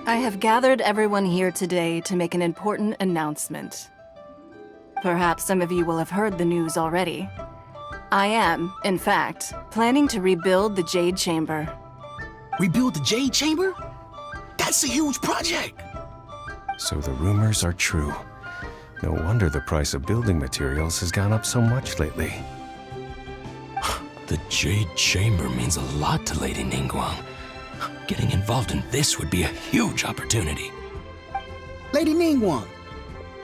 I have gathered everyone here today to make an important announcement. Perhaps some of you will have heard the news already. I am, in fact, planning to rebuild the Jade Chamber. Rebuild the Jade Chamber? That's a huge project! So the rumors are true. No wonder the price of building materials has gone up so much lately. The Jade Chamber means a lot to Lady Ningguang. Getting involved in this would be a huge opportunity. Lady Ningguang,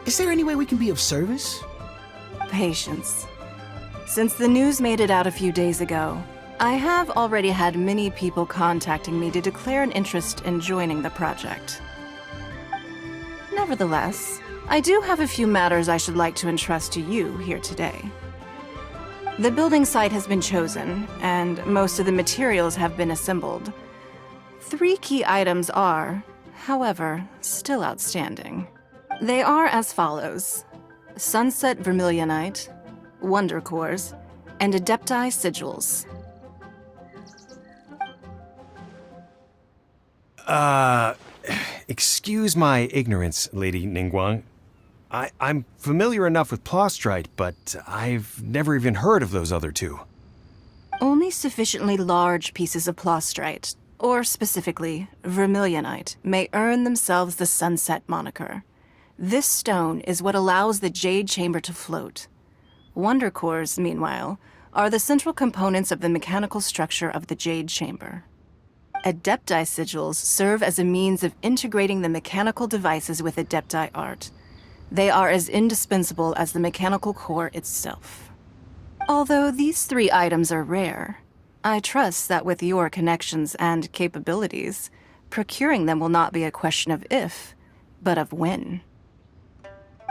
is there any way we can be of service? Patience. Since the news made it out a few days ago, I have already had many people contacting me to declare an interest in joining the project. Nevertheless, I do have a few matters I should like to entrust to you here today. The building site has been chosen, and most of the materials have been assembled. 3 key items are, however, still outstanding. They are as follows: Sunset Vermilionite, Wonder Cores, and Adepti Sigils. Excuse my ignorance, Lady Ningguang. I'm familiar enough with Plostrite, but I've never even heard of those other 2. Only sufficiently large pieces of Plostrite, or specifically Vermilionite, may earn themselves the Sunset moniker. This stone is what allows the Jade Chamber to float. Wonder Cores, meanwhile, are the central components of the mechanical structure of the Jade Chamber. Adepti Sigils serve as a means of integrating the mechanical devices with Adepti art. They are as indispensable as the mechanical core itself. Although these 3 items are rare, I trust that with your connections and capabilities, procuring them will not be a question of if, but of when.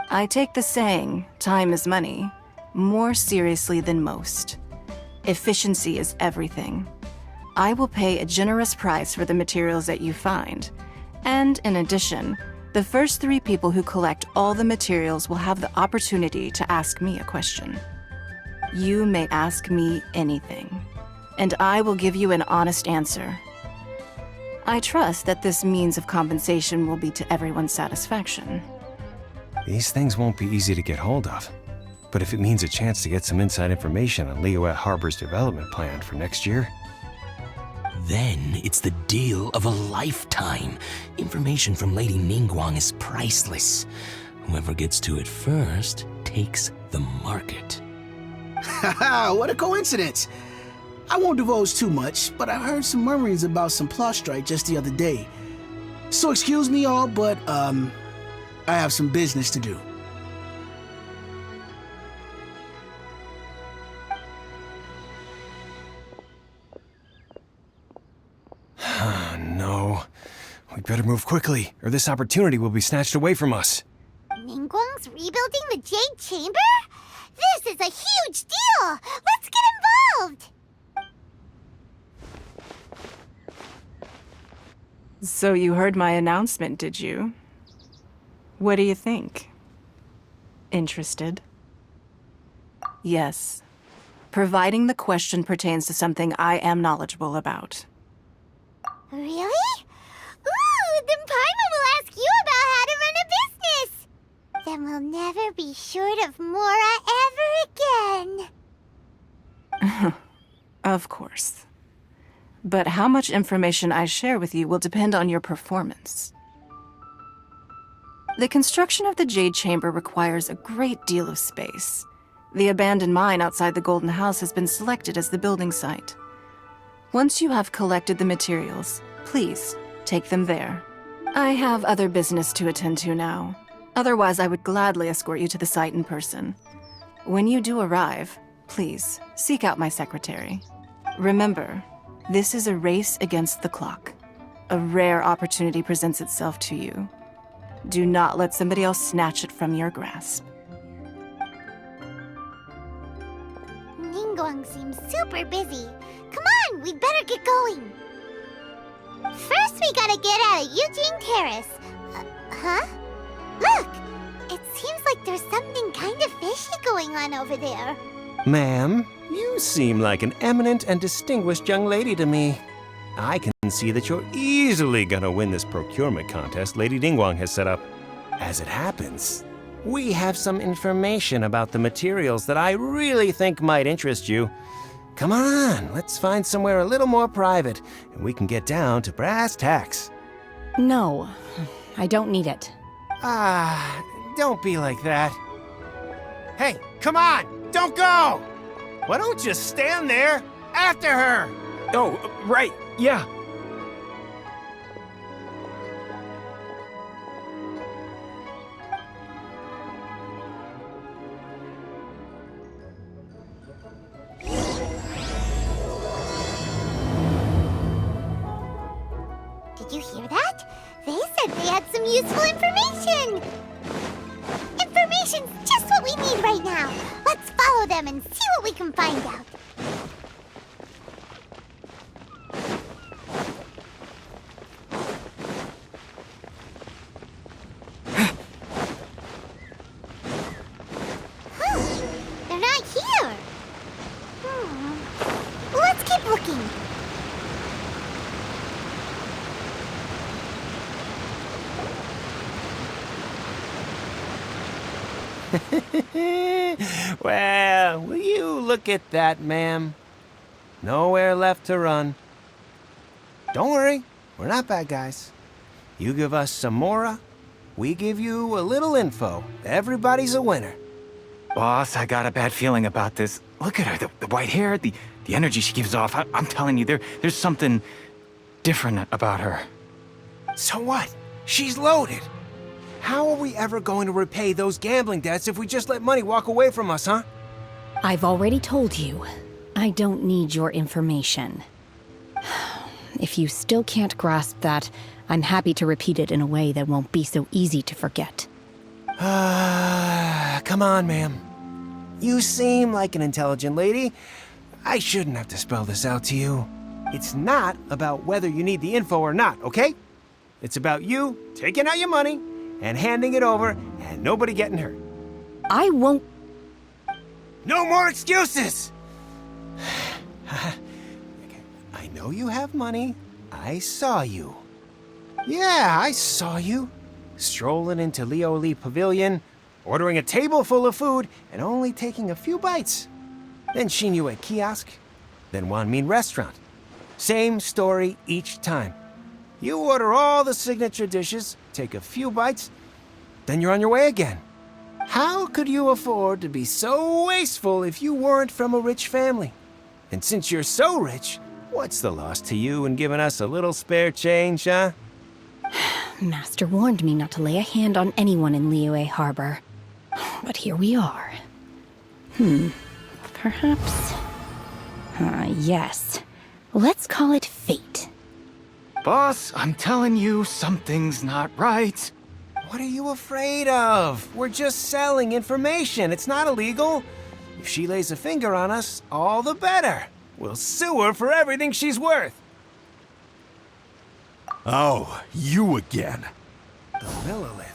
I take the saying, time is money, more seriously than most. Efficiency is everything. I will pay a generous price for the materials that you find, and in addition, the first 3 people who collect all the materials will have the opportunity to ask me a question. You may ask me anything, and I will give you an honest answer. I trust that this means of compensation will be to everyone's satisfaction. These things won't be easy to get hold of. But if it means a chance to get some inside information on Liyue Harbor's development plan for next year... Then it's the deal of a lifetime. Information from Lady Ningguang is priceless. Whoever gets to it first takes the market. Haha, what a coincidence! I won't divulge too much, but I heard some murmurings about some Plostrite just the other day. So excuse me all, but I have some business to do. No. We better move quickly, or this opportunity will be snatched away from us. Ningguang's rebuilding the Jade Chamber? This is a huge deal! Let's get involved! So you heard my announcement, did you? What do you think? Interested? Yes. Providing the question pertains to something I am knowledgeable about. Really? Ooh, then Paimon will ask you about how to run a business! Then we'll never be short of Mora ever again. Of course. But how much information I share with you will depend on your performance. The construction of the Jade Chamber requires a great deal of space. The abandoned mine outside the Golden House has been selected as the building site. Once you have collected the materials, please take them there. I have other business to attend to now. Otherwise, I would gladly escort you to the site in person. When you do arrive, please seek out my secretary. Remember, this is a race against the clock. A rare opportunity presents itself to you. Do not let somebody else snatch it from your grasp. Ningguang seems super busy. Come on, we better get going. First, we gotta get out of Eugene Terrace. Huh? Look! It seems like there's something kind of fishy going on over there. Ma'am, you seem like an eminent and distinguished young lady to me. I can see that you're easily gonna win this procurement contest Lady Ningguang has set up. As it happens, we have some information about the materials that I really think might interest you. Come on, let's find somewhere a little more private, and we can get down to brass tacks. No, I don't need it. Don't be like that. Hey, come on, don't go! Why don't you stand there after her? Oh, right, yeah. Did you hear that? They said they had some useful information. Information's just what we need right now. Let's follow them and see what we can find out. They're not here. Let's keep looking. Well, will you look at that, ma'am? Nowhere left to run. Don't worry, we're not bad guys. You give us some mora, we give you a little info. Everybody's a winner. Boss, I got a bad feeling about this. Look at her, the white hair, the energy she gives off. I'm telling you, there's something different about her. So what? She's loaded. How are we ever going to repay those gambling debts if we just let money walk away from us, huh? I've already told you, I don't need your information. If you still can't grasp that, I'm happy to repeat it in a way that won't be so easy to forget. Come on, ma'am. You seem like an intelligent lady. I shouldn't have to spell this out to you. It's not about whether you need the info or not, okay? It's about you taking out your money and handing it over and nobody getting hurt. I won't. No more excuses! I know you have money. I saw you. Yeah, I saw you. Strolling into Leo Lee Pavilion, ordering a table full of food, and only taking a few bites. Then Shinyu at kiosk, then Wanmin restaurant. Same story each time. You order all the signature dishes, take a few bites, then you're on your way again. How could you afford to be so wasteful if you weren't from a rich family? And since you're so rich, what's the loss to you in giving us a little spare change, huh? Master warned me not to lay a hand on anyone in Liyue Harbor. But here we are. Perhaps... yes. Let's call it fate. Boss, I'm telling you, something's not right. What are you afraid of? We're just selling information. It's not illegal. If she lays a finger on us, all the better. We'll sue her for everything she's worth. Oh, you again. The Millilith.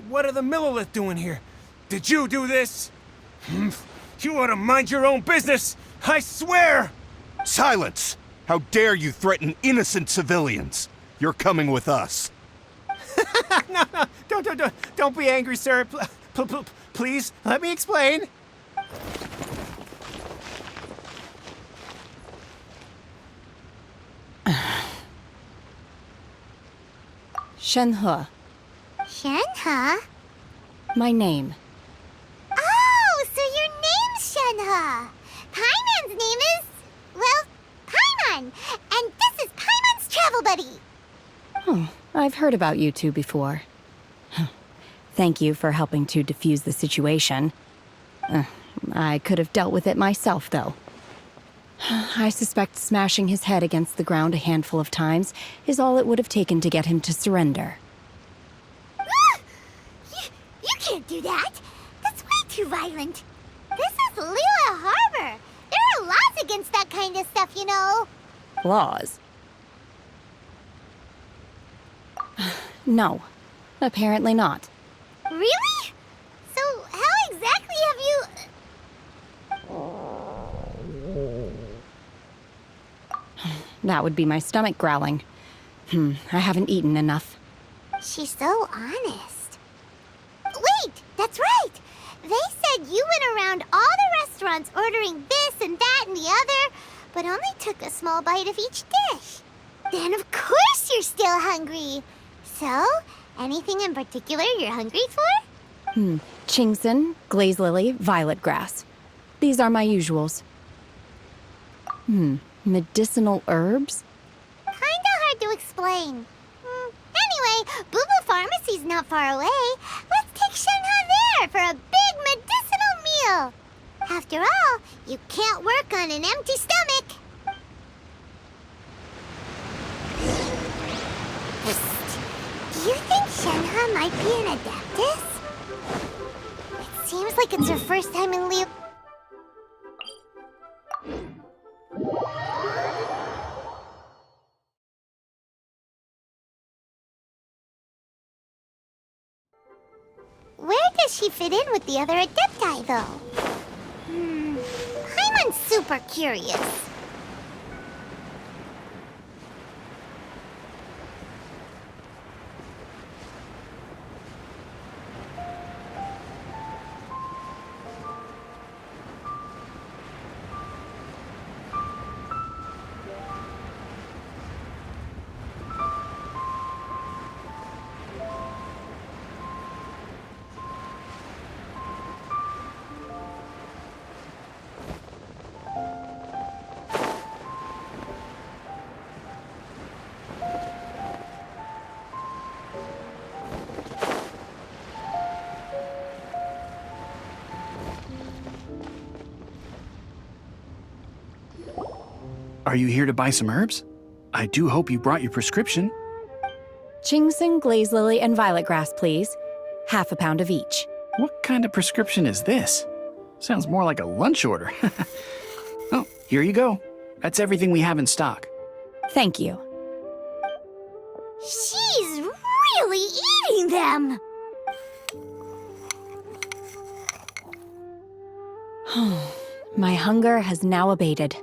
What are the Millilith doing here? Did you do this? You ought to mind your own business. I swear! Silence! How dare you threaten innocent civilians? You're coming with us. No, don't be angry, sir. Please, let me explain. Shenhe, Shen, huh? my name. Oh, so I've heard about you two before. Thank you for helping to defuse the situation. I could have dealt with it myself, though. I suspect smashing his head against the ground a handful of times is all it would have taken to get him to surrender. You can't do that. That's way too violent. This is Lila Harbor. There are laws against that kind of stuff, you know. Laws? No, apparently not. Really? So how exactly have you... That would be my stomach growling. I haven't eaten enough. She's so honest. Wait, that's right. They said you went around all the restaurants ordering this and that and the other, but only took a small bite of each dish. Then of course you're still hungry. So, anything in particular you're hungry for? Gensin, glaze lily, violet grass. These are my usuals. Medicinal herbs? Kinda hard to explain. Anyway, Boo Boo Pharmacy's not far away. Let's take Shenhe there for a big medicinal meal. After all, you can't work on an empty stomach. Do you think Shenhe might be an adeptus? It seems like it's her first time in Leo. Where does she fit in with the other adepti, though? Paimon's super curious. Are you here to buy some herbs? I do hope you brought your prescription. Gensin, glaze lily, and violet grass, please. Half a pound of each. What kind of prescription is this? Sounds more like a lunch order. Oh, here you go. That's everything we have in stock. Thank you. She's really eating them! My hunger has now abated.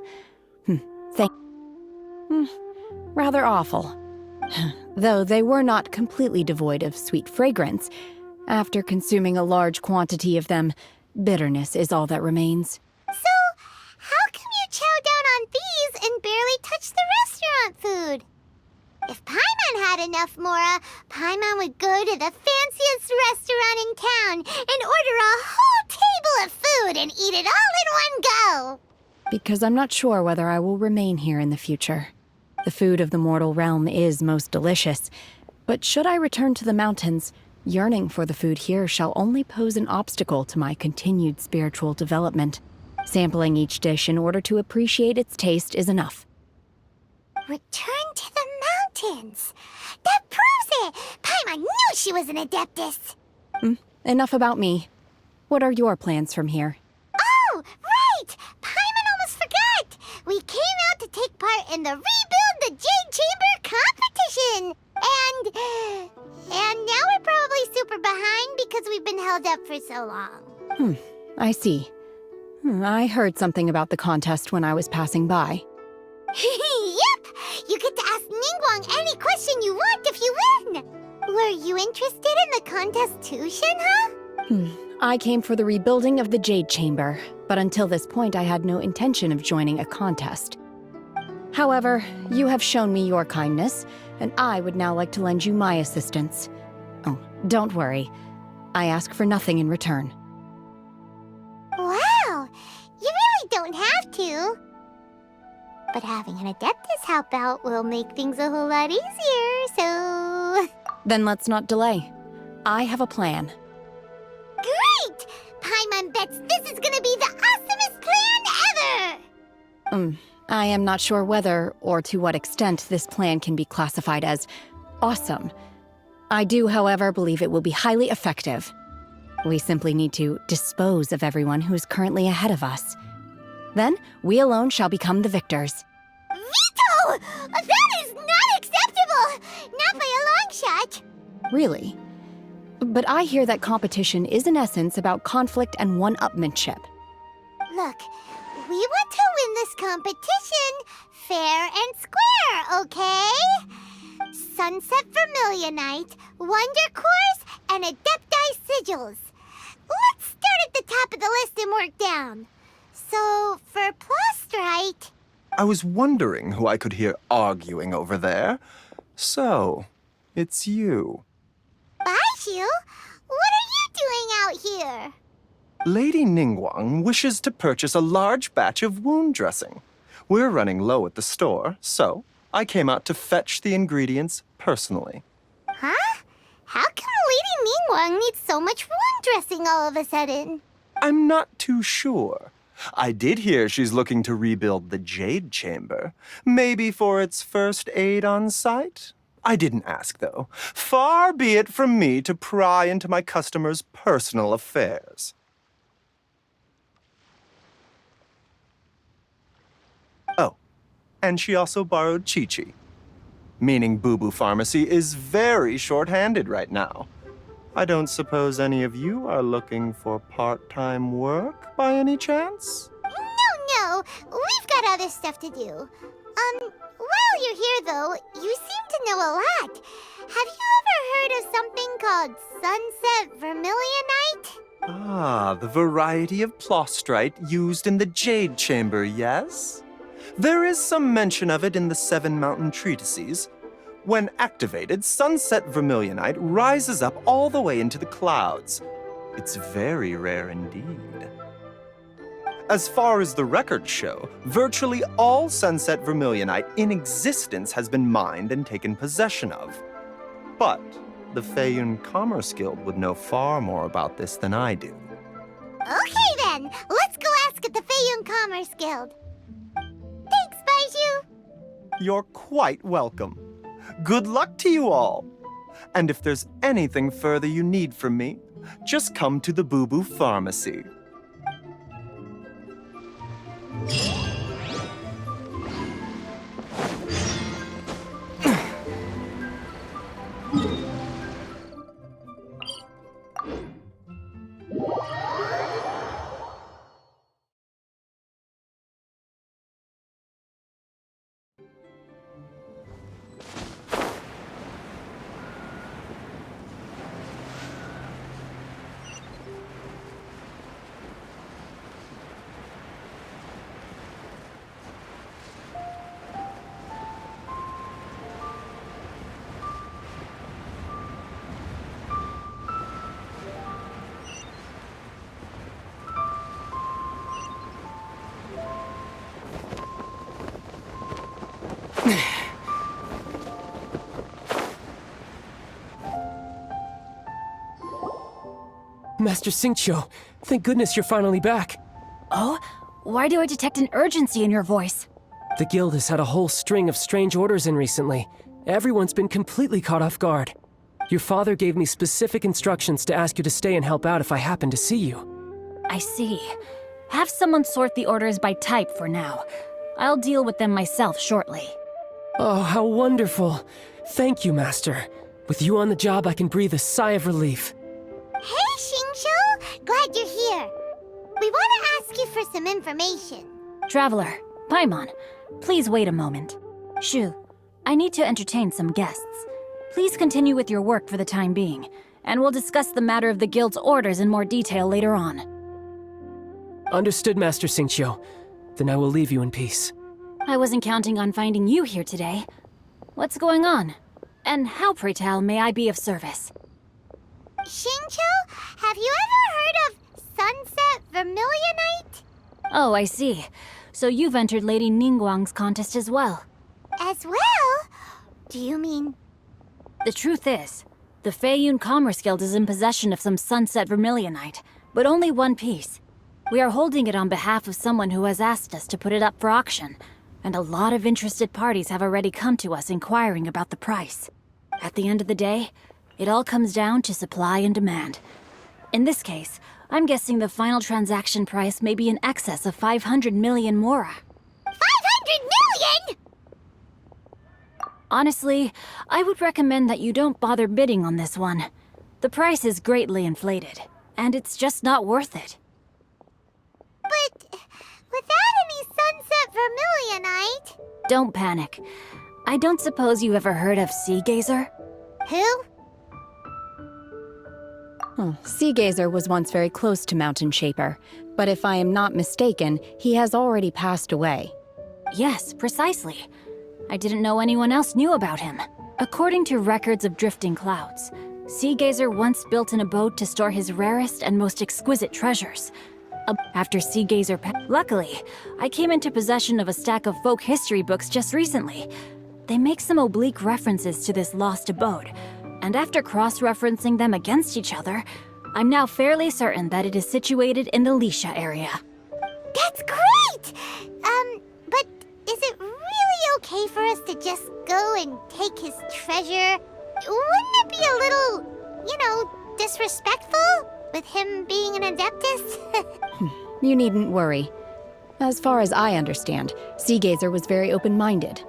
Rather awful. Though they were not completely devoid of sweet fragrance. After consuming a large quantity of them, bitterness is all that remains. So, how come you chow down on these and barely touch the restaurant food? If Paimon had enough, Mora, Paimon would go to the fanciest restaurant in town and order a whole table of food and eat it all in one go. Because I'm not sure whether I will remain here in the future. The food of the mortal realm is most delicious, but should I return to the mountains, yearning for the food here shall only pose an obstacle to my continued spiritual development. Sampling each dish in order to appreciate its taste is enough. Return to the mountains. That proves it. Paimon knew she was an adeptus. Enough about me. What are your plans from here? Oh, right! Paimon almost forgot! We came out to take part in the Rebuild the Jade Chamber competition! And now we're probably super behind because we've been held up for so long. I see. I heard something about the contest when I was passing by. Yep! You get to ask Ningguang any question you want if you win! Were you interested in the contest too, Shenhe? I came for the rebuilding of the Jade Chamber, but until this point I had no intention of joining a contest. However, you have shown me your kindness, and I would now like to lend you my assistance. Oh, don't worry. I ask for nothing in return. Wow! You really don't have to. But having an adeptus help out will make things a whole lot easier, so... Then let's not delay. I have a plan. Great! Paimon bets this is gonna be the awesomest plan ever! I am not sure whether or to what extent this plan can be classified as awesome. I do, however, believe it will be highly effective. We simply need to dispose of everyone who is currently ahead of us. Then, we alone shall become the victors. Veto! That is not acceptable! Not by a long shot! Really? But I hear that competition is in essence about conflict and one-upmanship. Look, we want to win this competition fair and square, okay? Sunset Vermilionite, Wonder Cores, and Adepti Sigils. Let's start at the top of the list and work down. So, for Plostrite... I was wondering who I could hear arguing over there. So, it's you. Baishu? What are you doing out here? Lady Ningguang wishes to purchase a large batch of wound dressing. We're running low at the store, so I came out to fetch the ingredients personally. Huh? How come Lady Ningguang needs so much wound dressing all of a sudden? I'm not too sure. I did hear she's looking to rebuild the Jade chamber. Maybe for its first aid on site? I didn't ask, though. Far be it from me to pry into my customers' personal affairs. Oh, and she also borrowed Chi-Chi. Meaning Boo Boo Pharmacy is very short-handed right now. I don't suppose any of you are looking for part-time work by any chance? No, we've got other stuff to do. While you're here though, you seem to know a lot. Have you ever heard of something called Sunset Vermilionite? Ah, the variety of plostrite used in the Jade chamber, yes? There is some mention of it in the Seven Mountain Treatises. When activated, Sunset Vermilionite rises up all the way into the clouds. It's very rare indeed. As far as the records show, virtually all Sunset Vermilionite in existence has been mined and taken possession of. But the Feiyun Commerce Guild would know far more about this than I do. Okay then, let's go ask at the Feiyun Commerce Guild. Thanks, Baishu. You're quite welcome. Good luck to you all. And if there's anything further you need from me, just come to the Boo Boo Pharmacy. Master Xingqiu, thank goodness you're finally back. Oh? Why do I detect an urgency in your voice? The guild has had a whole string of strange orders in recently. Everyone's been completely caught off guard. Your father gave me specific instructions to ask you to stay and help out if I happen to see you. I see. Have someone sort the orders by type for now. I'll deal with them myself shortly. Oh, how wonderful. Thank you, Master. With you on the job, I can breathe a sigh of relief. Hey, Xingqiu! Glad you're here. We want to ask you for some information. Traveler, Paimon, please wait a moment. Shu, I need to entertain some guests. Please continue with your work for the time being, and we'll discuss the matter of the guild's orders in more detail later on. Understood, Master Xingqiu. Then I will leave you in peace. I wasn't counting on finding you here today. What's going on? And how, pray tell, may I be of service? Xingqiu, have you ever heard of Sunset Vermilionite? Oh, I see. So you've entered Lady Ningguang's contest as well. As well? Do you mean... The truth is, The Feiyun Commerce Guild is in possession of some sunset vermilionite, but only one piece. We are holding it on behalf of someone who has asked us to put it up for auction, and a lot of interested parties have already come to us inquiring about the price. At the end of the day, it all comes down to supply and demand. In this case, I'm guessing the final transaction price may be in excess of 500 million mora. 500 million?! Honestly, I would recommend that you don't bother bidding on this one. The price is greatly inflated, and it's just not worth it. But without any sunset vermilionite... Don't panic. I don't suppose you ever heard of Sea Gazer? Who? Sea Gazer was once very close to Mountain Shaper, but if I am not mistaken, he has already passed away. Yes, precisely. I didn't know anyone else knew about him. According to records of drifting clouds, Sea Gazer once built an abode to store his rarest and most exquisite treasures. After Sea Gazer Luckily, I came into possession of a stack of folk history books just recently. They make some oblique references to this lost abode, and after cross-referencing them against each other, I'm now fairly certain that it is situated in the Lisha area. That's great! But is it really okay for us to just go and take his treasure? Wouldn't it be a little, disrespectful? With him being an Adeptus? You needn't worry. As far as I understand, Sea Gazer was very open-minded.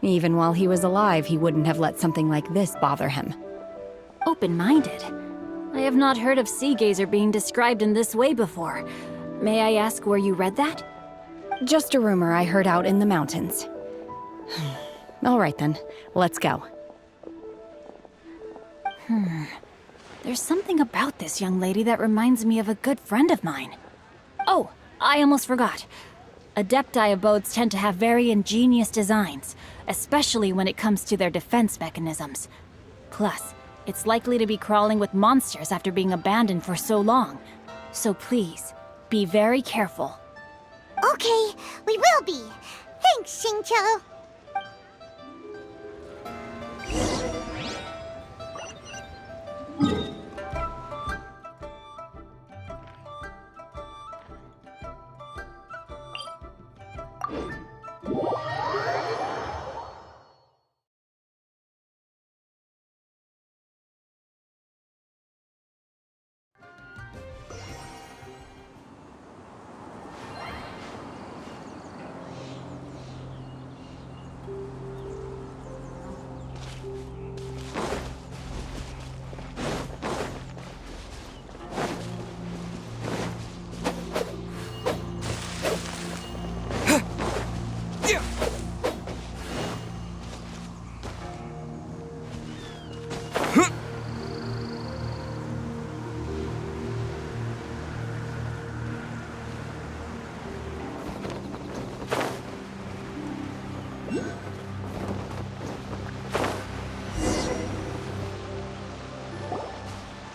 Even while he was alive, he wouldn't have let something like this bother him. Open-minded? I have not heard of Sea Gazer being described in this way before. May I ask where you read that? Just a rumor I heard out in the mountains. All right then, let's go. There's something about this young lady that reminds me of a good friend of mine. Oh, I almost forgot. Adepti abodes tend to have very ingenious designs, especially when it comes to their defense mechanisms. Plus, it's likely to be crawling with monsters after being abandoned for so long. So please, be very careful. Okay, we will be. Thanks, Xingqiu.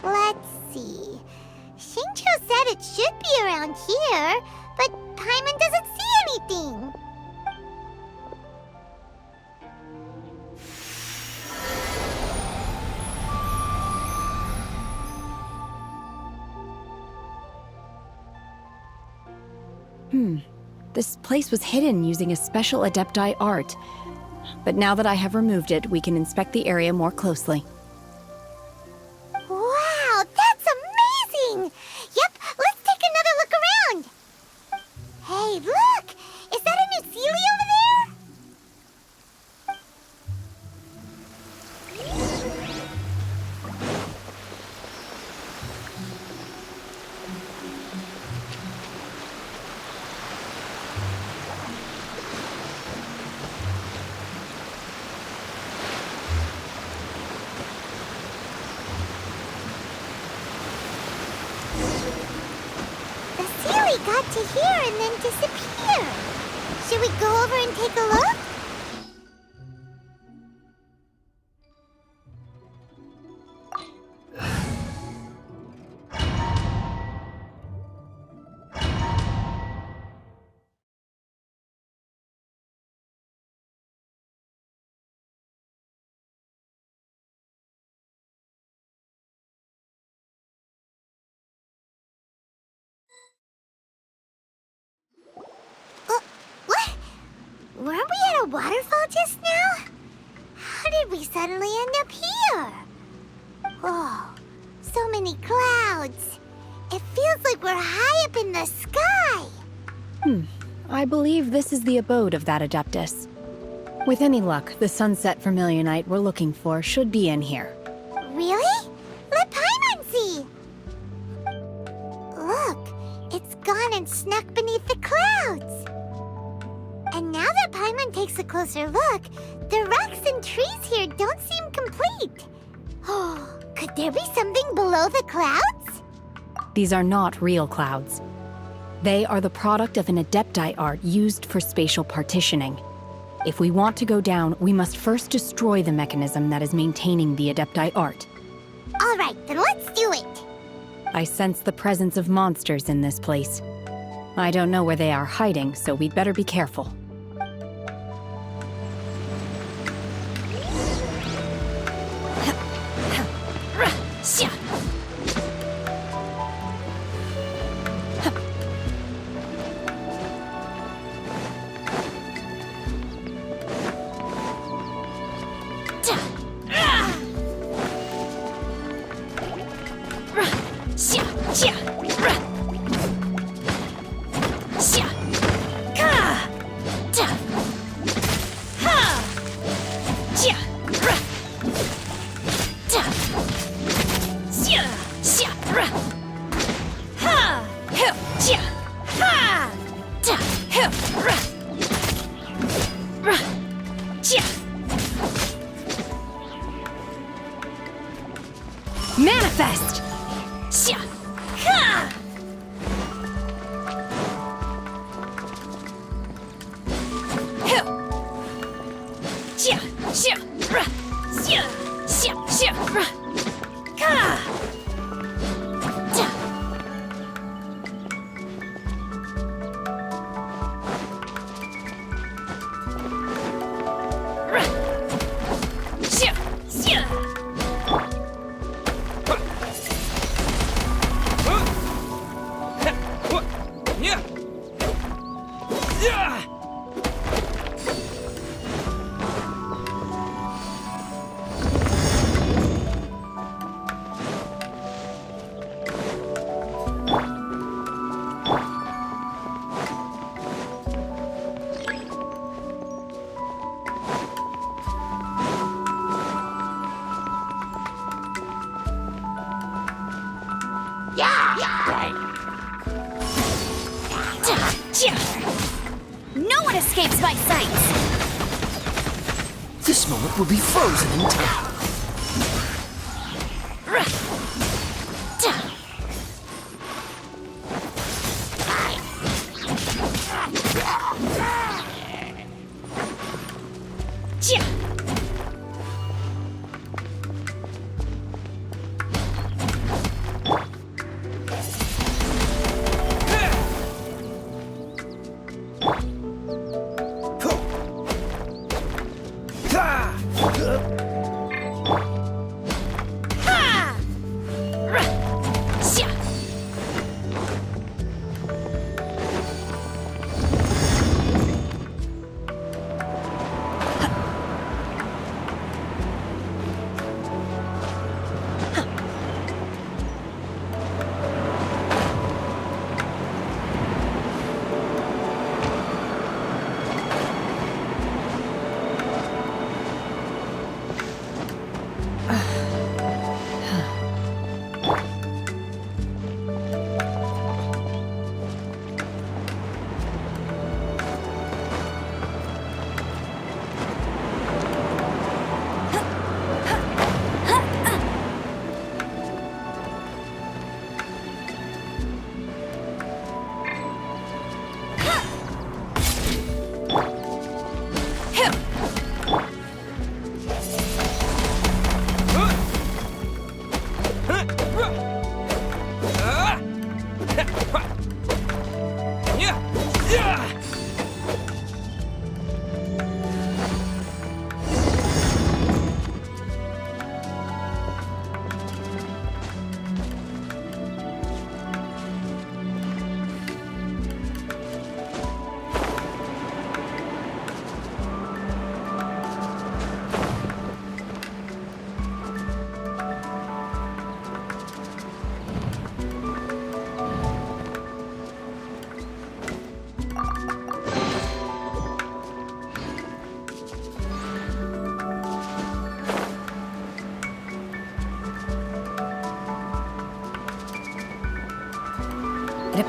Let's see. Xingqiu said it should be around here, but Paimon doesn't see anything. This place was hidden using a special Adepti art. But now that I have removed it, we can inspect the area more closely. Wow, that's amazing! Yep, let's take another look around. Hey, look! Is that a new Sealy over there? The Sealy got to here and then disappeared. Should we go over and take a look? a waterfall just now? How did we suddenly end up here? Oh, so many clouds. It feels like we're high up in the sky. I believe this is the abode of that Adeptus. With any luck, the sunset vermilionite we're looking for should be in here. Really? Let Paimon see. Look, it's gone and snuck beneath the clouds. And now that Paimon takes a closer look, the rocks and trees here don't seem complete. Oh, could there be something below the clouds? These are not real clouds. They are the product of an adepti art used for spatial partitioning. If we want to go down, we must first destroy the mechanism that is maintaining the adepti art. All right, then let's do it. I sense the presence of monsters in this place. I don't know where they are hiding, so we'd better be careful. Manifest! No one escapes my sight! This moment will be frozen in time.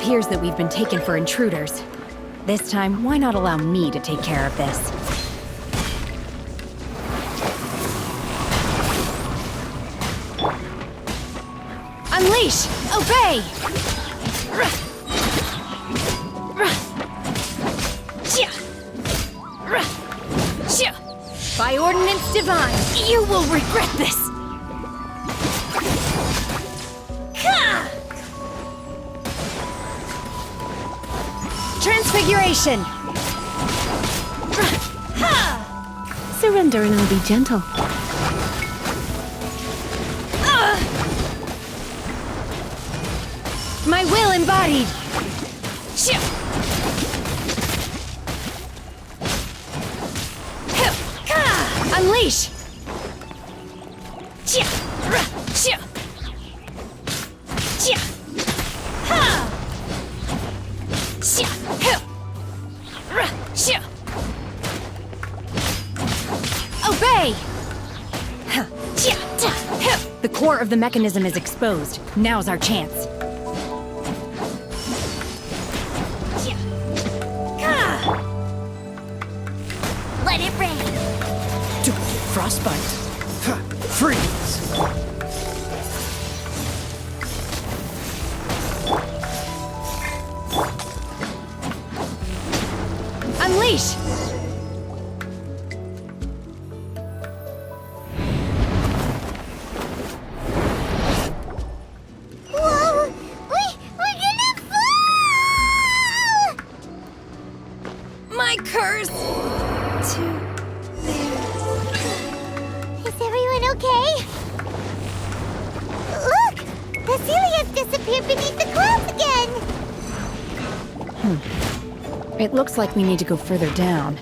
appears that we've been taken for intruders. This time, why not allow me to take care of this? Unleash! Obey! By ordinance divine, you will regret this! Transfiguration! Surrender and I'll be gentle. My will embodied! Unleash! Obey! The core of the mechanism is exposed. Now's our chance. Let it rain. Frostbite. Freeze. Unleash! Whoa! We're gonna fall! My curse! Is everyone okay? Look! The Celia's disappeared beneath the clouds again! It looks like we need to go further down.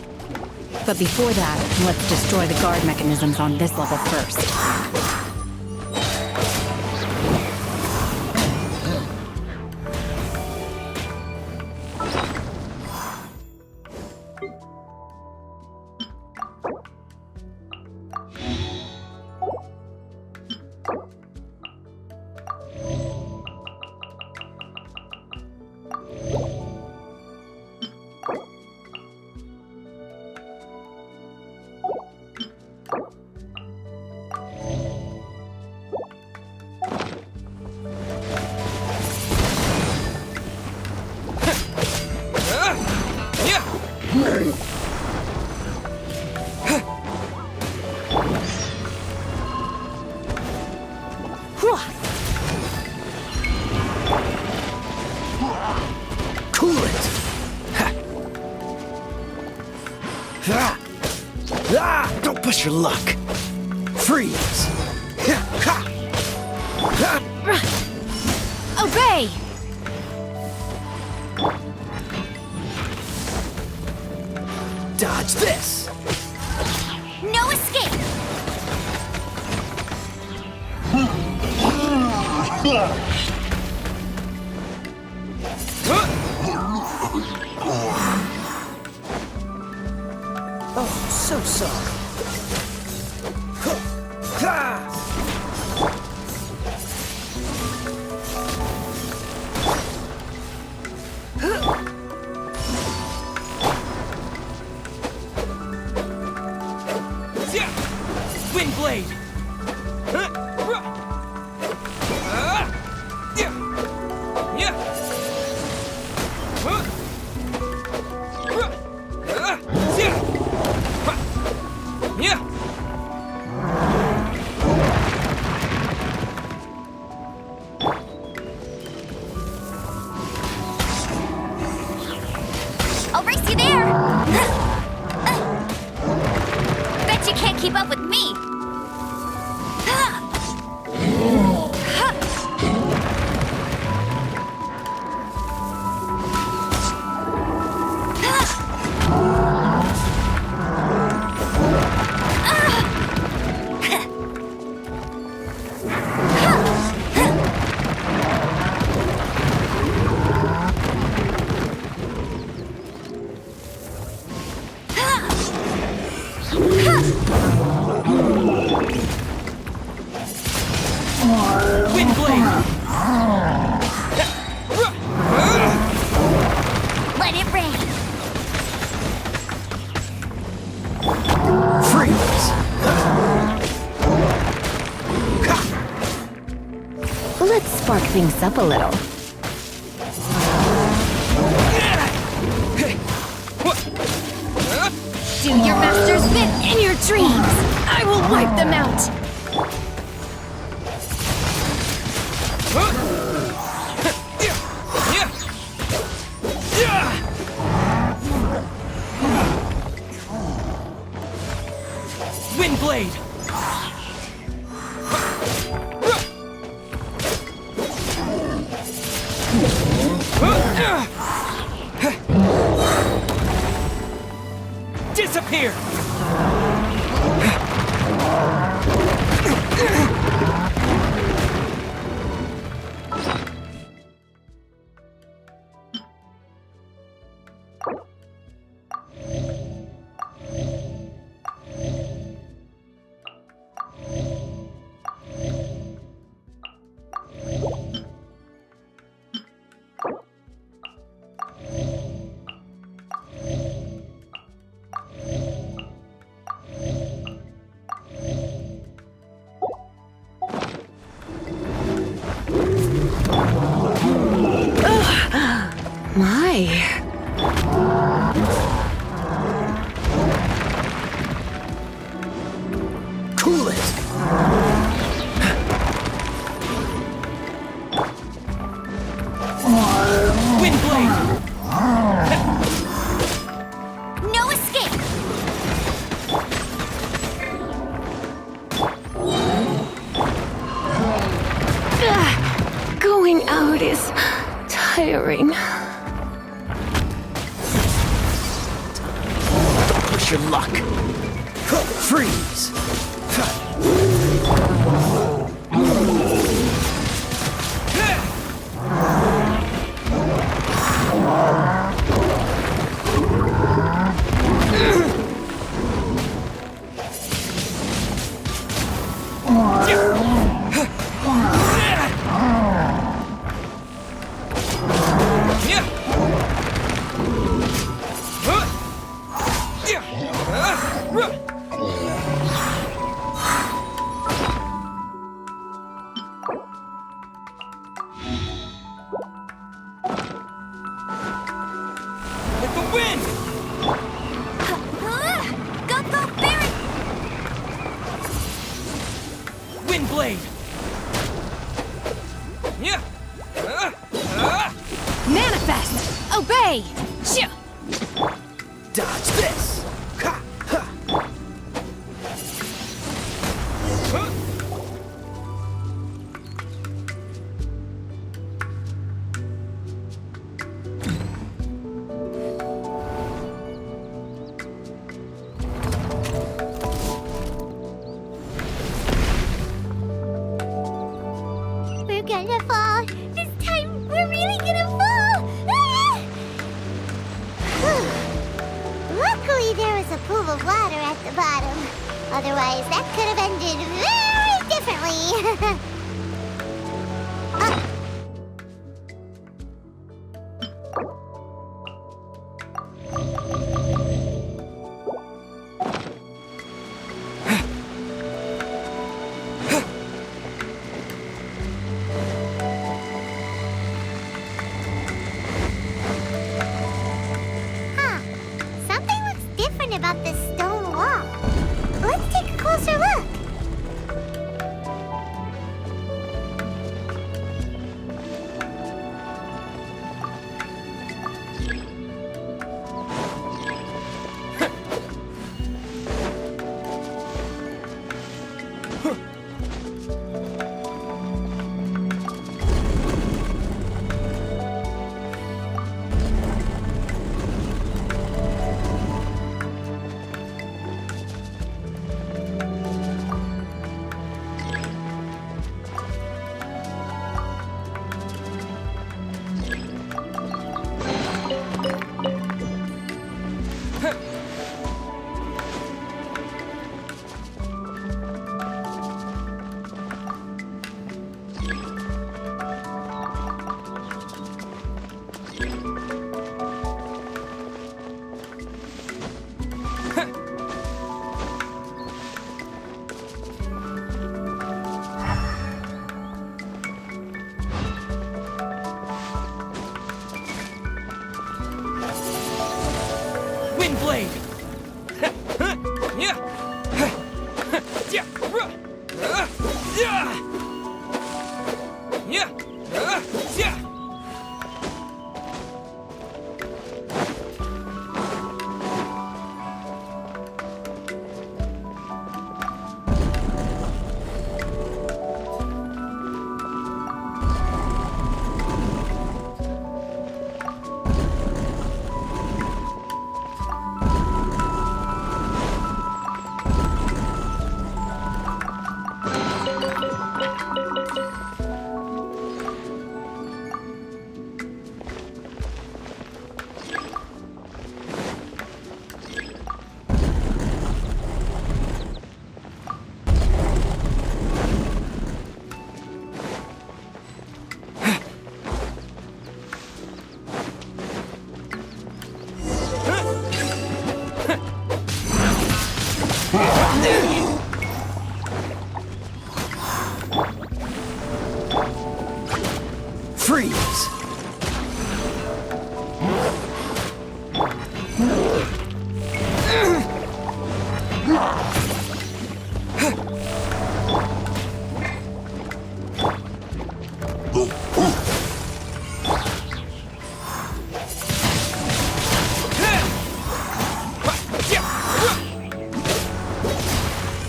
But before that, let's destroy the guard mechanisms on this level first. Cool it. Don't push your luck. Freeze. Obey! Dodge this. No escape! Oh, so sorry. Wind blade! I'll race you there! Bet you can't keep up with me! spark things up a little. Do your master's bit in your dreams! I will wipe them out! Windblade! Disappear! My. Cool it! Windblade! No escape! Going out is tiring. Push your luck. Freeze! With the wind! Go, Barry! Windblade! Yeah! Manifest! Obey! Shoo! Dodge this! Ha! Ha! We're gonna fall. This time, we're really gonna fall. Ah! Luckily, there was a pool of water at the bottom. Otherwise, that could have ended very differently. Something looks different about this stone wall. Let's take a closer look. Wind blade! Freeze!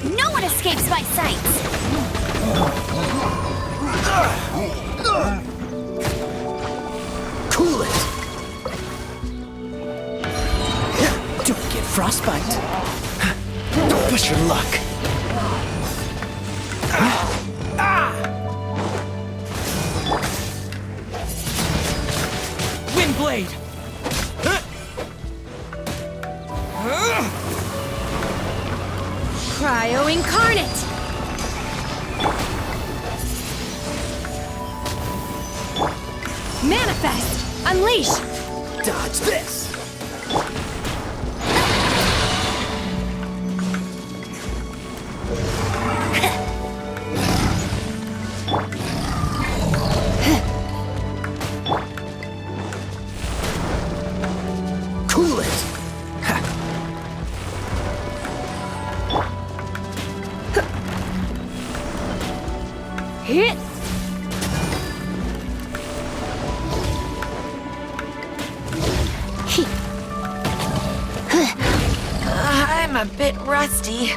No one escapes my sights! Cool it! Don't get frostbite. Don't push your luck. Wind blade! Cryo incarnate! Manifest! Unleash! Dodge this! Cool it! Hit! I'm a bit rusty.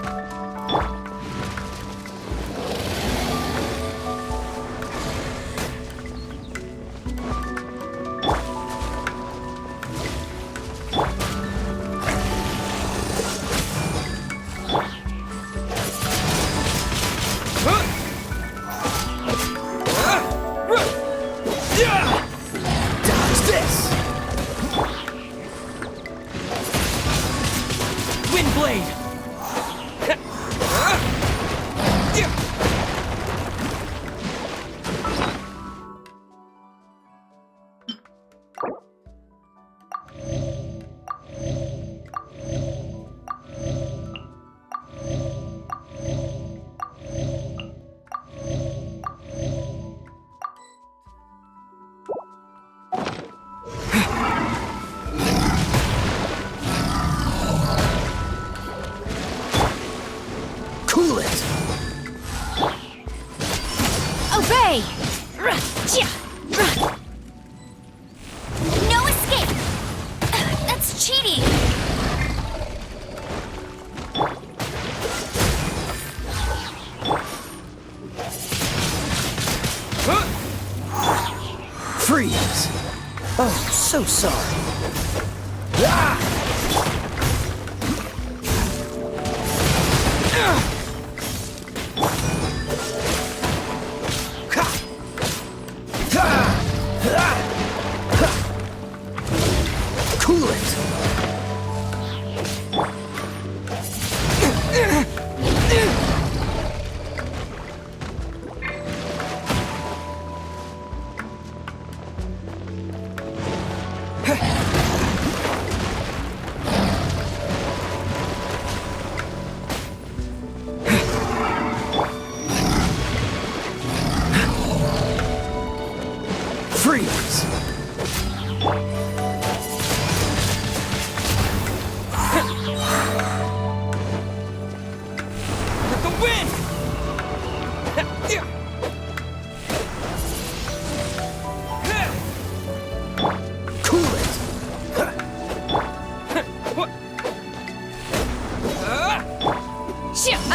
Dodge this! Wind blade! Cool it! Obey! No escape! That's cheating! Freeze! Oh, so sorry. Ah! Cool it!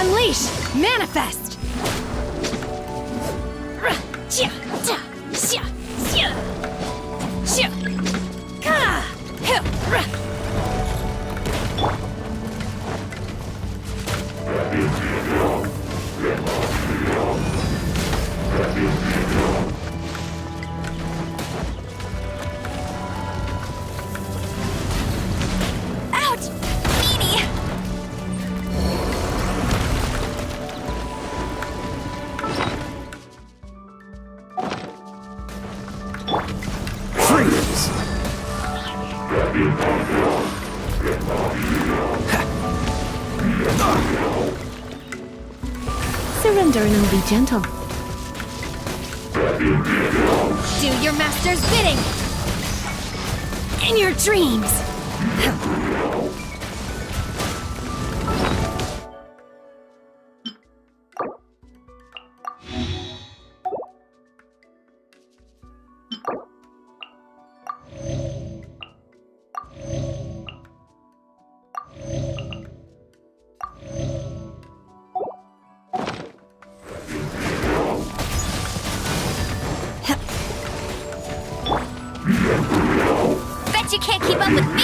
Unleash! Manifest! Ouch! Meanie! Freeze! Surrender and I'll be gentle. Do your master's bidding! In your dreams! Bet you can't keep up with me!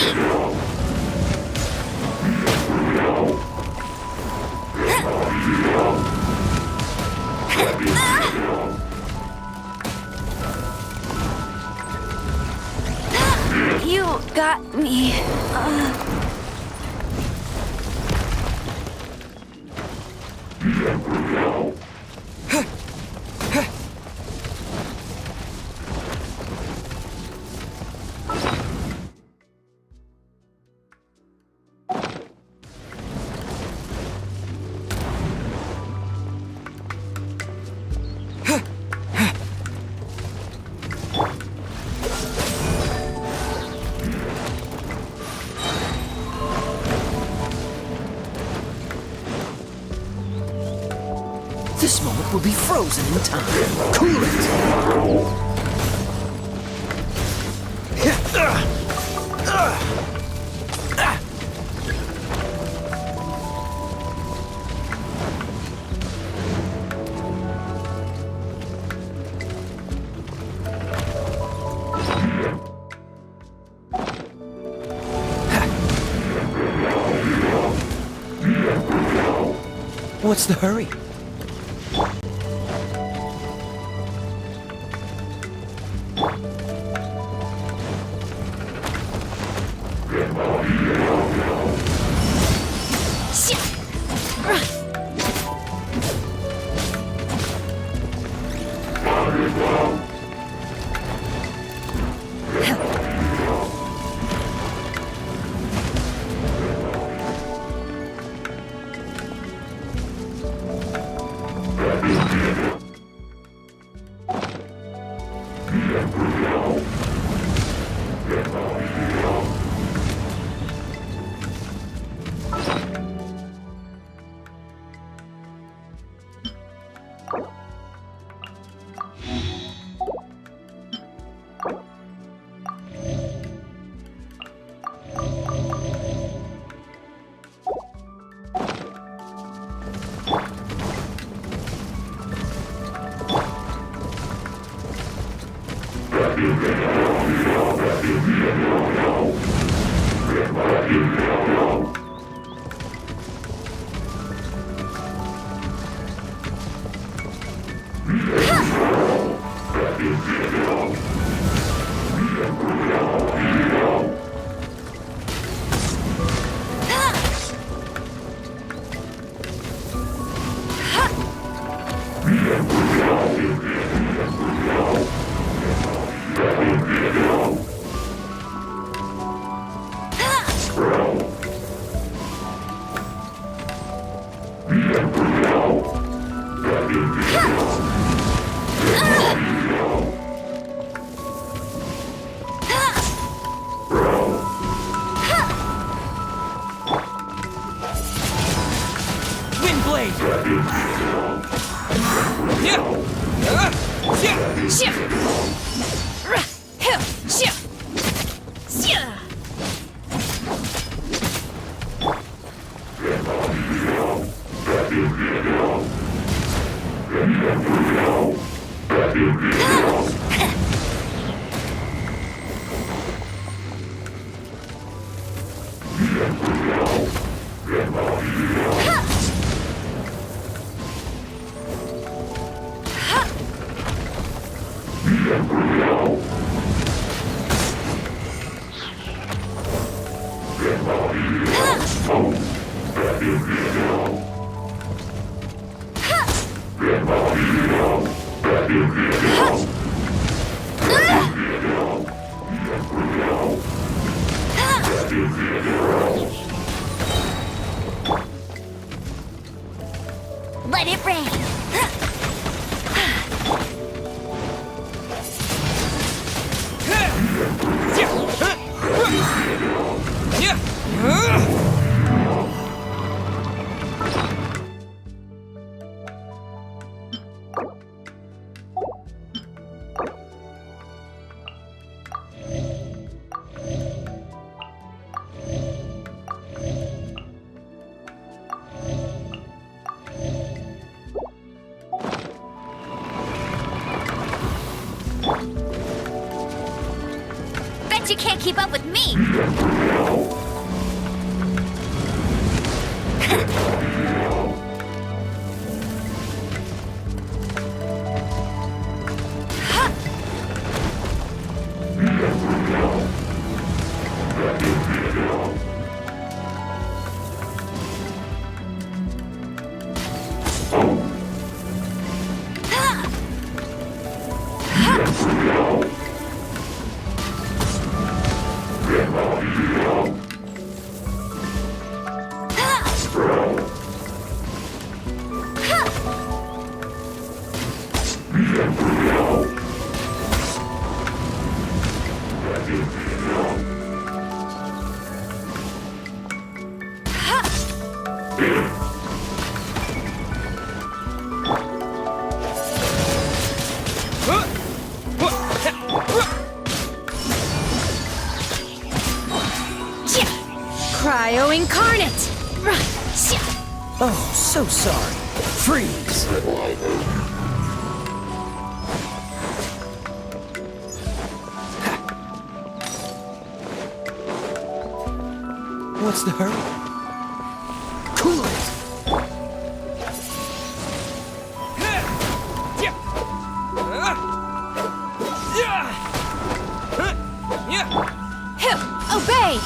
You got me. This moment will be frozen in time. Cool it! What's the hurry? Let it rain. Bet you can't keep up with me. Cryo incarnate! Oh, so sorry. Freeze! What's the hurry? Cool it! Obey!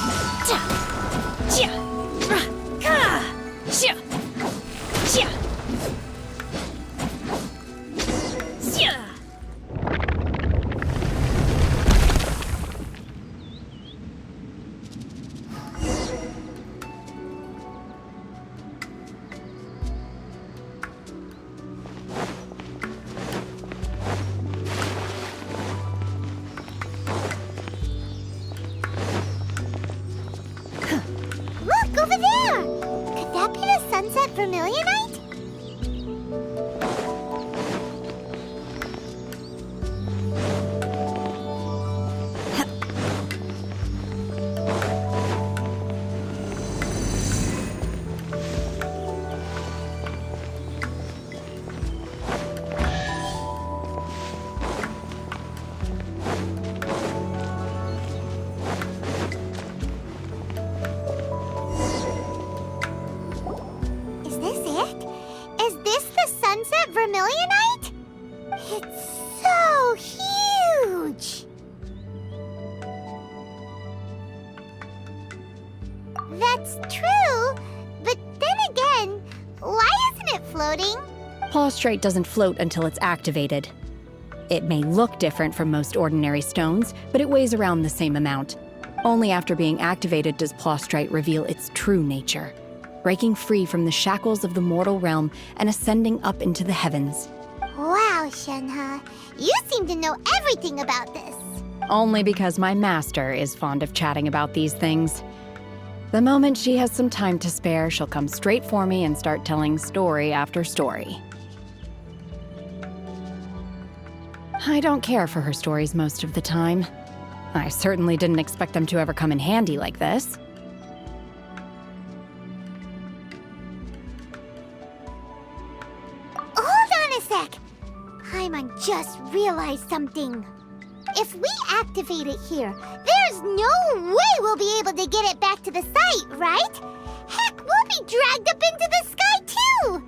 Look, over there! Could that be the sunset vermilionite? Sunset vermilionite? It's so huge! That's true, but then again, why isn't it floating? Plaustrite doesn't float until it's activated. It may look different from most ordinary stones, but it weighs around the same amount. Only after being activated does Plaustrite reveal its true nature, breaking free from the shackles of the mortal realm and ascending up into the heavens. Wow, Shenhe, you seem to know everything about this. Only because my master is fond of chatting about these things. The moment she has some time to spare, she'll come straight for me and start telling story after story. I don't care for her stories most of the time. I certainly didn't expect them to ever come in handy like this. Hold on a sec! Paimon just realized something. If we activate it here, there's no way we'll be able to get it back to the site, right? Heck, we'll be be dragged up into the sky too!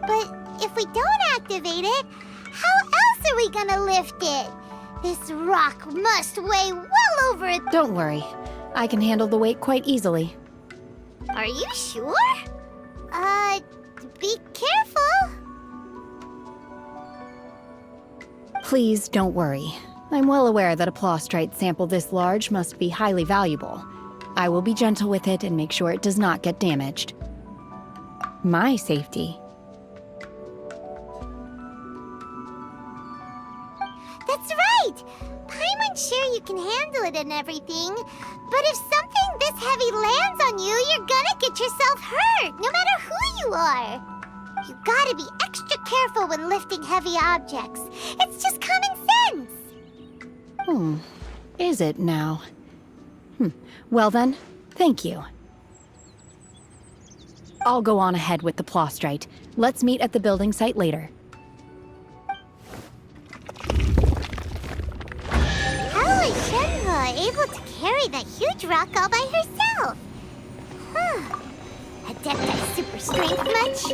But if we don't activate it, how else are we gonna lift it? This rock must weigh well over a... Don't worry. I can handle the weight quite easily. Are you sure? Be careful. Please don't worry. I'm well aware that a plostrite sample this large must be highly valuable. I will be gentle with it and make sure it does not get damaged. My safety. That's right! Paimon's sure you can handle it and everything, but if something this heavy lands on you, you're gonna get yourself hurt, no matter who you are. You gotta be extra careful when lifting heavy objects. It's just common sense. Is it now? Well then, thank you. I'll go on ahead with the plostrite. Let's meet at the building site later. How is Shenhua able to carry that huge rock all by herself? Adepti super strength much?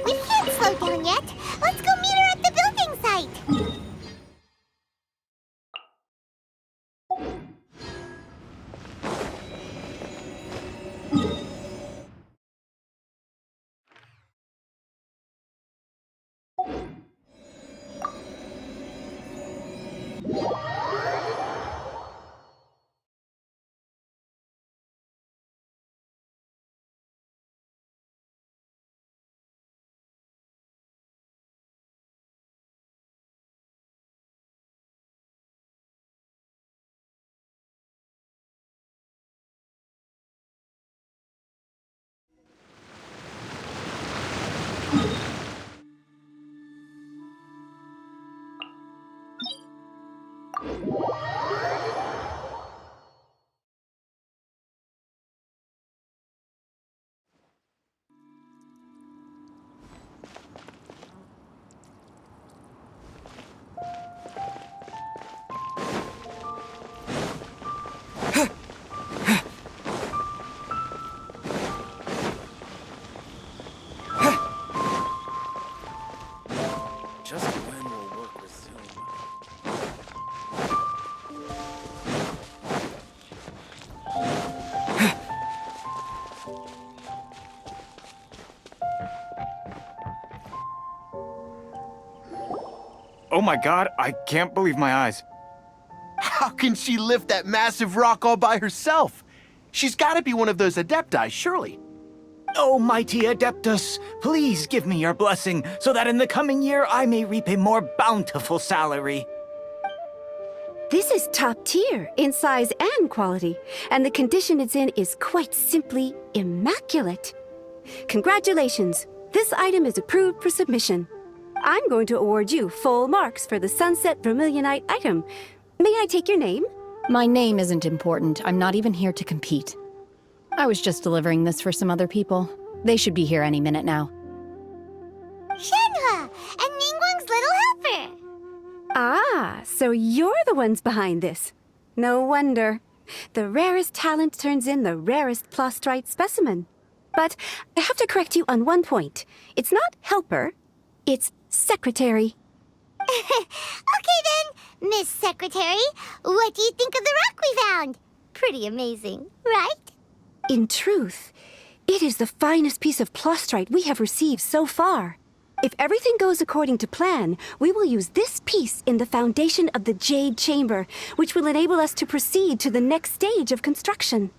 We can't slow down yet. Let's go meet her at the building site. Just when will work resume? Oh my god, I can't believe my eyes. How can she lift that massive rock all by herself? She's gotta be one of those Adepti, surely. Oh, mighty Adeptus, please give me your blessing so that in the coming year I may reap a more bountiful salary. This is top tier in size and quality, and the condition it's in is quite simply immaculate. Congratulations! This item is approved for submission. I'm going to award you full marks for the Sunset Vermilionite item. May I take your name? My name isn't important. I'm not even here to compete. I was just delivering this for some other people. They should be here any minute now. Shenhua, and Ningguang's little helper. Ah, so you're the ones behind this. No wonder. The rarest talent turns in the rarest plostrite specimen. But I have to correct you on one point. It's not helper, it's secretary. Okay then, Miss Secretary, what do you think of the rock we found? Pretty amazing, right? In truth, it is the finest piece of plostrite we have received so far. If everything goes according to plan, we will use this piece in the foundation of the Jade Chamber, which will enable us to proceed to the next stage of construction.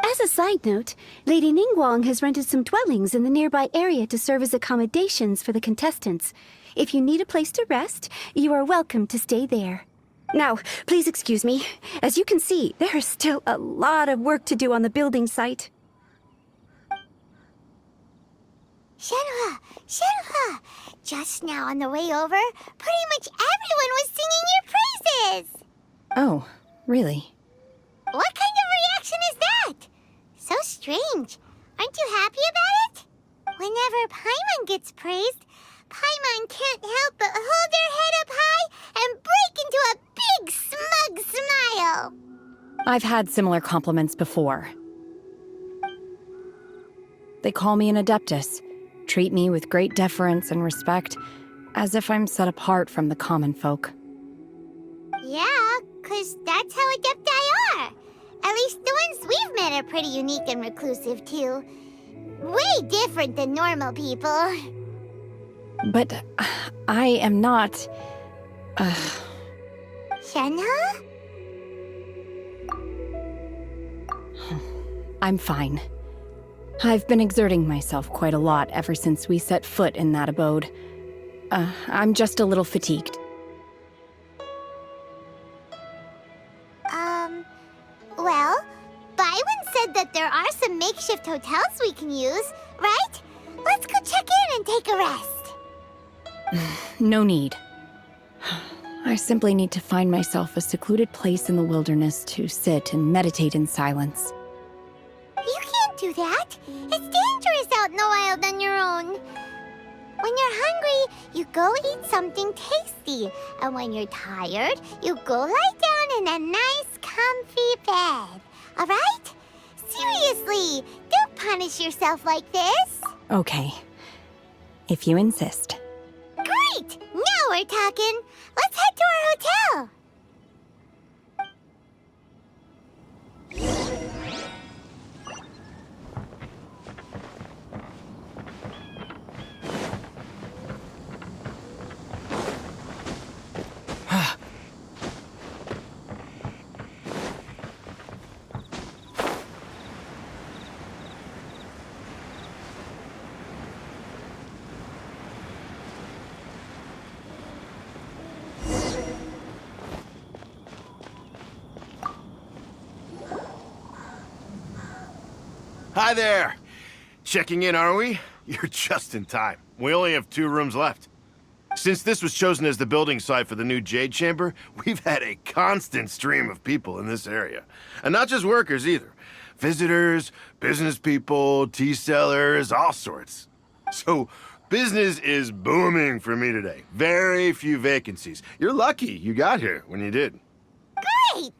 As a side note, Lady Ningguang has rented some dwellings in the nearby area to serve as accommodations for the contestants. If you need a place to rest, you are welcome to stay there. Now, please excuse me. As you can see, there is still a lot of work to do on the building site. Shenhua, just now on the way over, pretty much everyone was singing your praises. Oh, really? What kind of reaction is that? So strange. Aren't you happy about it? Whenever Paimon gets praised, Paimon can't help but hold her head up high and break into a big smug smile. I've had similar compliments before. They call me an adeptus, treat me with great deference and respect, as if I'm set apart from the common folk. Yeah, 'cause that's how adepti are. At least the ones we've met are pretty unique and reclusive, too. Way different than normal people. But I am not... Shenhe? I'm fine. I've been exerting myself quite a lot ever since we set foot in that abode. I'm just a little fatigued. Well, Byron said that there are some makeshift hotels we can use, right? Let's go check in and take a rest. No need. I simply need to find myself a secluded place in the wilderness to sit and meditate in silence. You can't do that. It's dangerous out in the wild on your own. When you're hungry, you go eat something tasty. And when you're tired, you go lie down in a nice, comfy bed. All right? Seriously, don't punish yourself like this. Okay. If you insist. Great! Now we're talking. Let's head to our hotel. Hi there! Checking in, are we? You're just in time. We only have 2 rooms left. Since this was chosen as the building site for the new Jade Chamber, we've had a constant stream of people in this area. And not just workers either. Visitors, business people, tea sellers, all sorts. So, business is booming for me today. Very few vacancies. You're lucky you got here when you did. Great!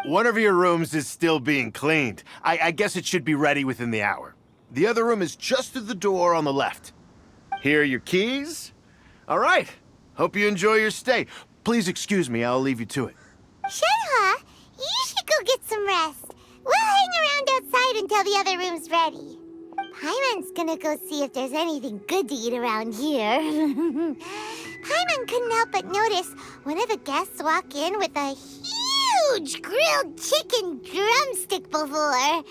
One of your rooms is still being cleaned. I guess it should be ready within the hour. The other room is just through the door on the left. Here are your keys. All right. Hope you enjoy your stay. Please excuse me, I'll leave you to it. Shenhe, you should go get some rest. We'll hang around outside until the other room's ready. Paimon's gonna go see if there's anything good to eat around here. Paimon couldn't help but notice one of the guests walk in with a huge grilled chicken drumstick before.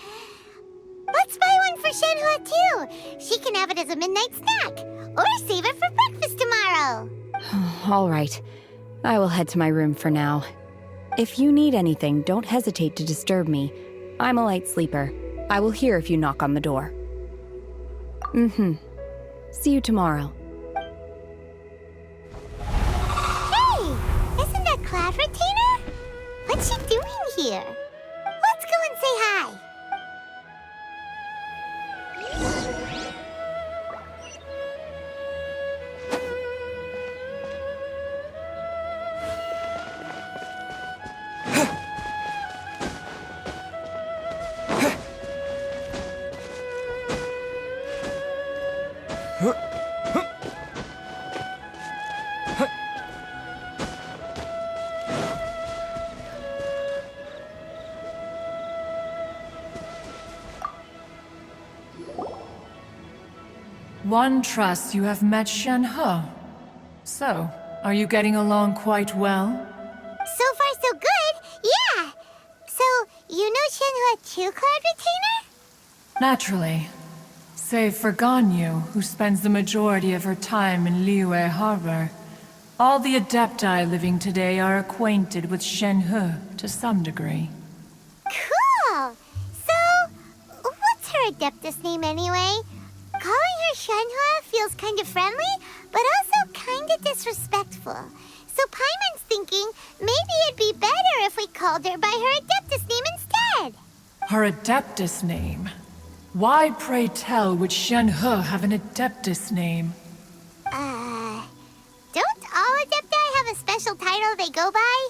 Let's buy one for Shenhe too. She can have it as a midnight snack, or save it for breakfast tomorrow. All right. I will head to my room for now. If you need anything, don't hesitate to disturb me. I'm a light sleeper. I will hear if you knock on the door. See you tomorrow. Hey! Isn't that Cloud Retainer? What's she doing here? Let's go and say hi. One trusts you have met Shenhe. So, are you getting along quite well? So far, so good. Yeah. So, you know Shenhe too, Cloud Retainer? Naturally. Save for Ganyu, who spends the majority of her time in Liyue Harbor. All the Adepti living today are acquainted with Shenhe to some degree. Cool. So, what's her Adeptus name anyway? Calling her Shenhe feels kind of friendly, but also kind of disrespectful. So Paimon's thinking maybe it'd be better if we called her by her Adeptus name instead. Her Adeptus name? Why, pray tell, would Shenhe have an Adeptus name? Don't all Adepti have a special title they go by?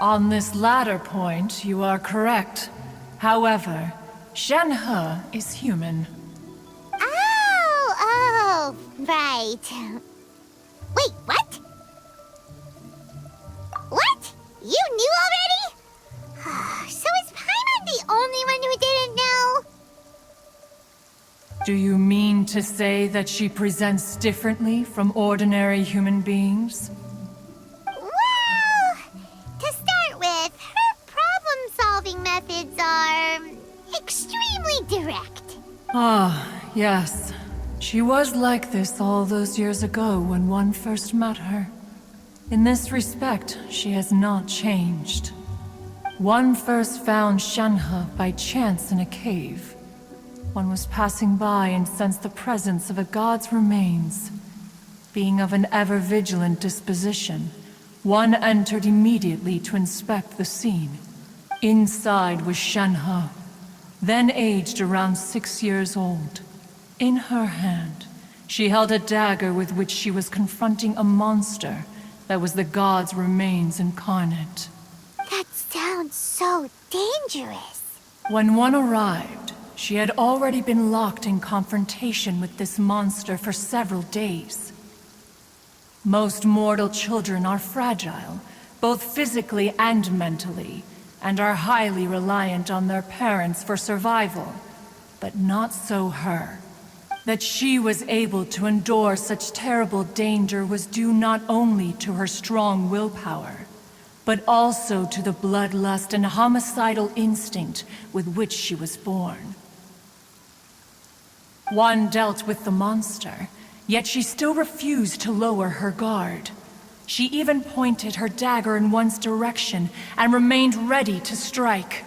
On this latter point, you are correct. However, Shenhe is human. Oh, right. Wait, what? What? You knew already? So is Paimon the only one who didn't know? Do you mean to say that she presents differently from ordinary human beings? Well, to start with, her problem-solving methods are extremely direct. Ah, yes. She was like this all those years ago when one first met her. In this respect, she has not changed. One first found Shenhe by chance in a cave. One was passing by and sensed the presence of a god's remains. Being of an ever-vigilant disposition, one entered immediately to inspect the scene. Inside was Shenhe, then aged around 6 years old. In her hand, she held a dagger with which she was confronting a monster that was the god's remains incarnate. That sounds so dangerous. When one arrived, she had already been locked in confrontation with this monster for several days. Most mortal children are fragile, both physically and mentally, and are highly reliant on their parents for survival. But not so her. That she was able to endure such terrible danger was due not only to her strong willpower, but also to the bloodlust and homicidal instinct with which she was born. One dealt with the monster, yet she still refused to lower her guard. She even pointed her dagger in one's direction and remained ready to strike.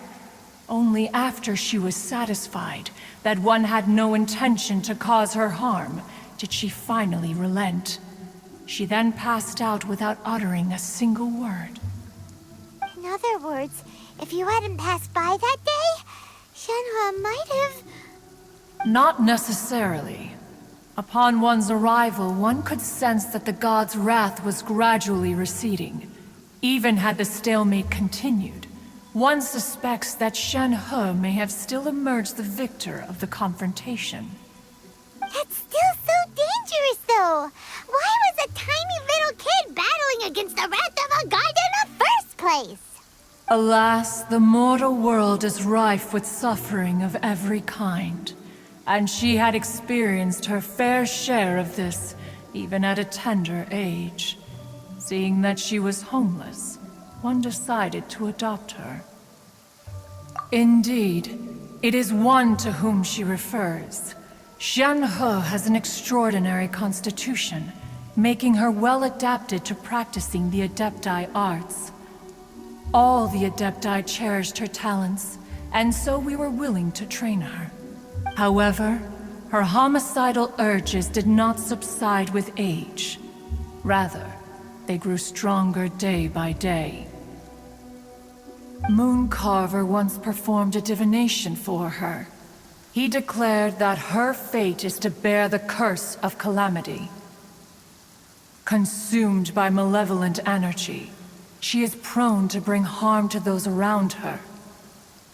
Only after she was satisfied that one had no intention to cause her harm did she finally relent. She then passed out without uttering a single word. In other words, if you hadn't passed by that day, Shenhe might have... Not necessarily. Upon one's arrival, one could sense that the god's wrath was gradually receding. Even had the stalemate continued, one suspects that Shenhe may have still emerged the victor of the confrontation. That's still so dangerous, though. Why was a tiny little kid battling against the wrath of a god in the first place? Alas, the mortal world is rife with suffering of every kind. And she had experienced her fair share of this, even at a tender age. Seeing that she was homeless, one decided to adopt her. Indeed, it is one to whom she refers. Shenhe has an extraordinary constitution, making her well adapted to practicing the Adepti arts. All the Adepti cherished her talents, and so we were willing to train her. However, her homicidal urges did not subside with age. Rather, they grew stronger day by day. Mooncarver once performed a divination for her. He declared that her fate is to bear the curse of calamity. Consumed by malevolent energy, she is prone to bring harm to those around her.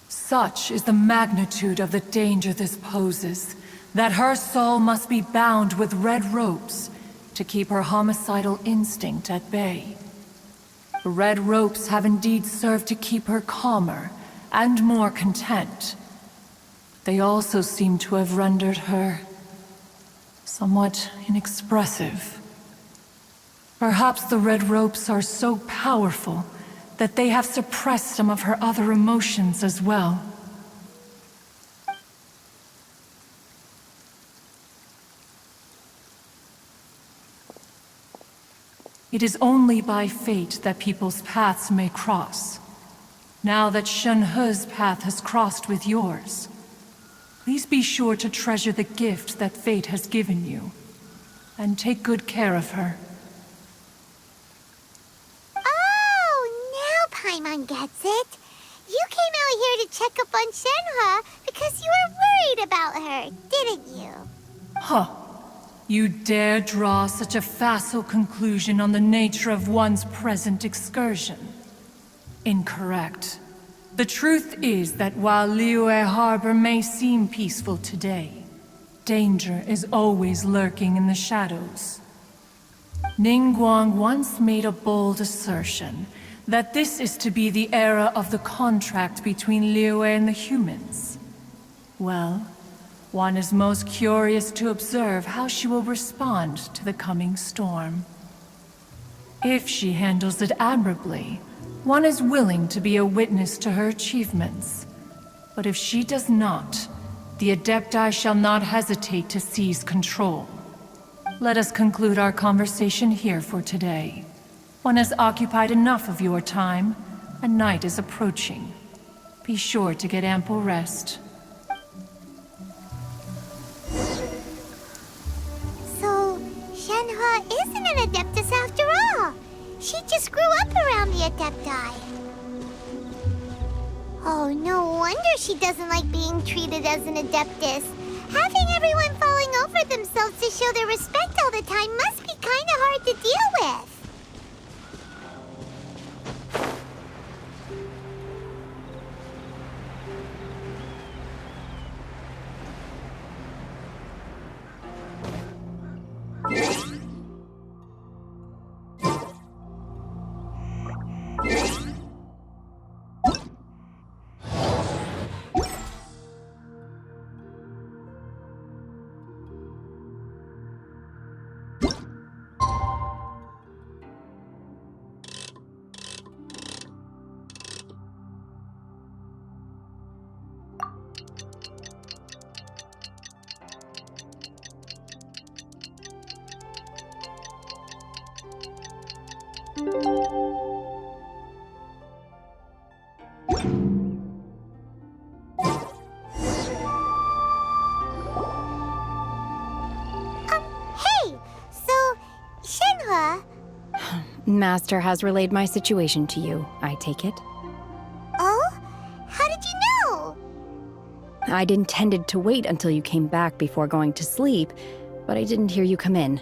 Such is the magnitude of the danger this poses, that her soul must be bound with red ropes to keep her homicidal instinct at bay. The red ropes have indeed served to keep her calmer and more content. They also seem to have rendered her somewhat inexpressive. Perhaps the red ropes are so powerful that they have suppressed some of her other emotions as well. It is only by fate that people's paths may cross. Now that Shenhe's path has crossed with yours, please be sure to treasure the gift that fate has given you, and take good care of her. Oh, now Paimon gets it. You came out here to check up on Shenhe because you were worried about her, didn't you? Huh. You dare draw such a facile conclusion on the nature of one's present excursion? Incorrect. The truth is that while Liyue Harbor may seem peaceful today, danger is always lurking in the shadows. Ningguang once made a bold assertion that this is to be the era of the contract between Liyue and the humans. Well, one is most curious to observe how she will respond to the coming storm. If she handles it admirably, one is willing to be a witness to her achievements. But if she does not, the Adepti shall not hesitate to seize control. Let us conclude our conversation here for today. One has occupied enough of your time, and night is approaching. Be sure to get ample rest. So, Shenhua isn't an Adeptus after all. She just grew up around the Adepti. Oh, no wonder she doesn't like being treated as an Adeptus. Having everyone falling over themselves to show their respect all the time must be kind of hard to deal with. Hey! So, Shenhua... Master has relayed my situation to you, I take it. Oh? How did you know? I'd intended to wait until you came back before going to sleep, but I didn't hear you come in.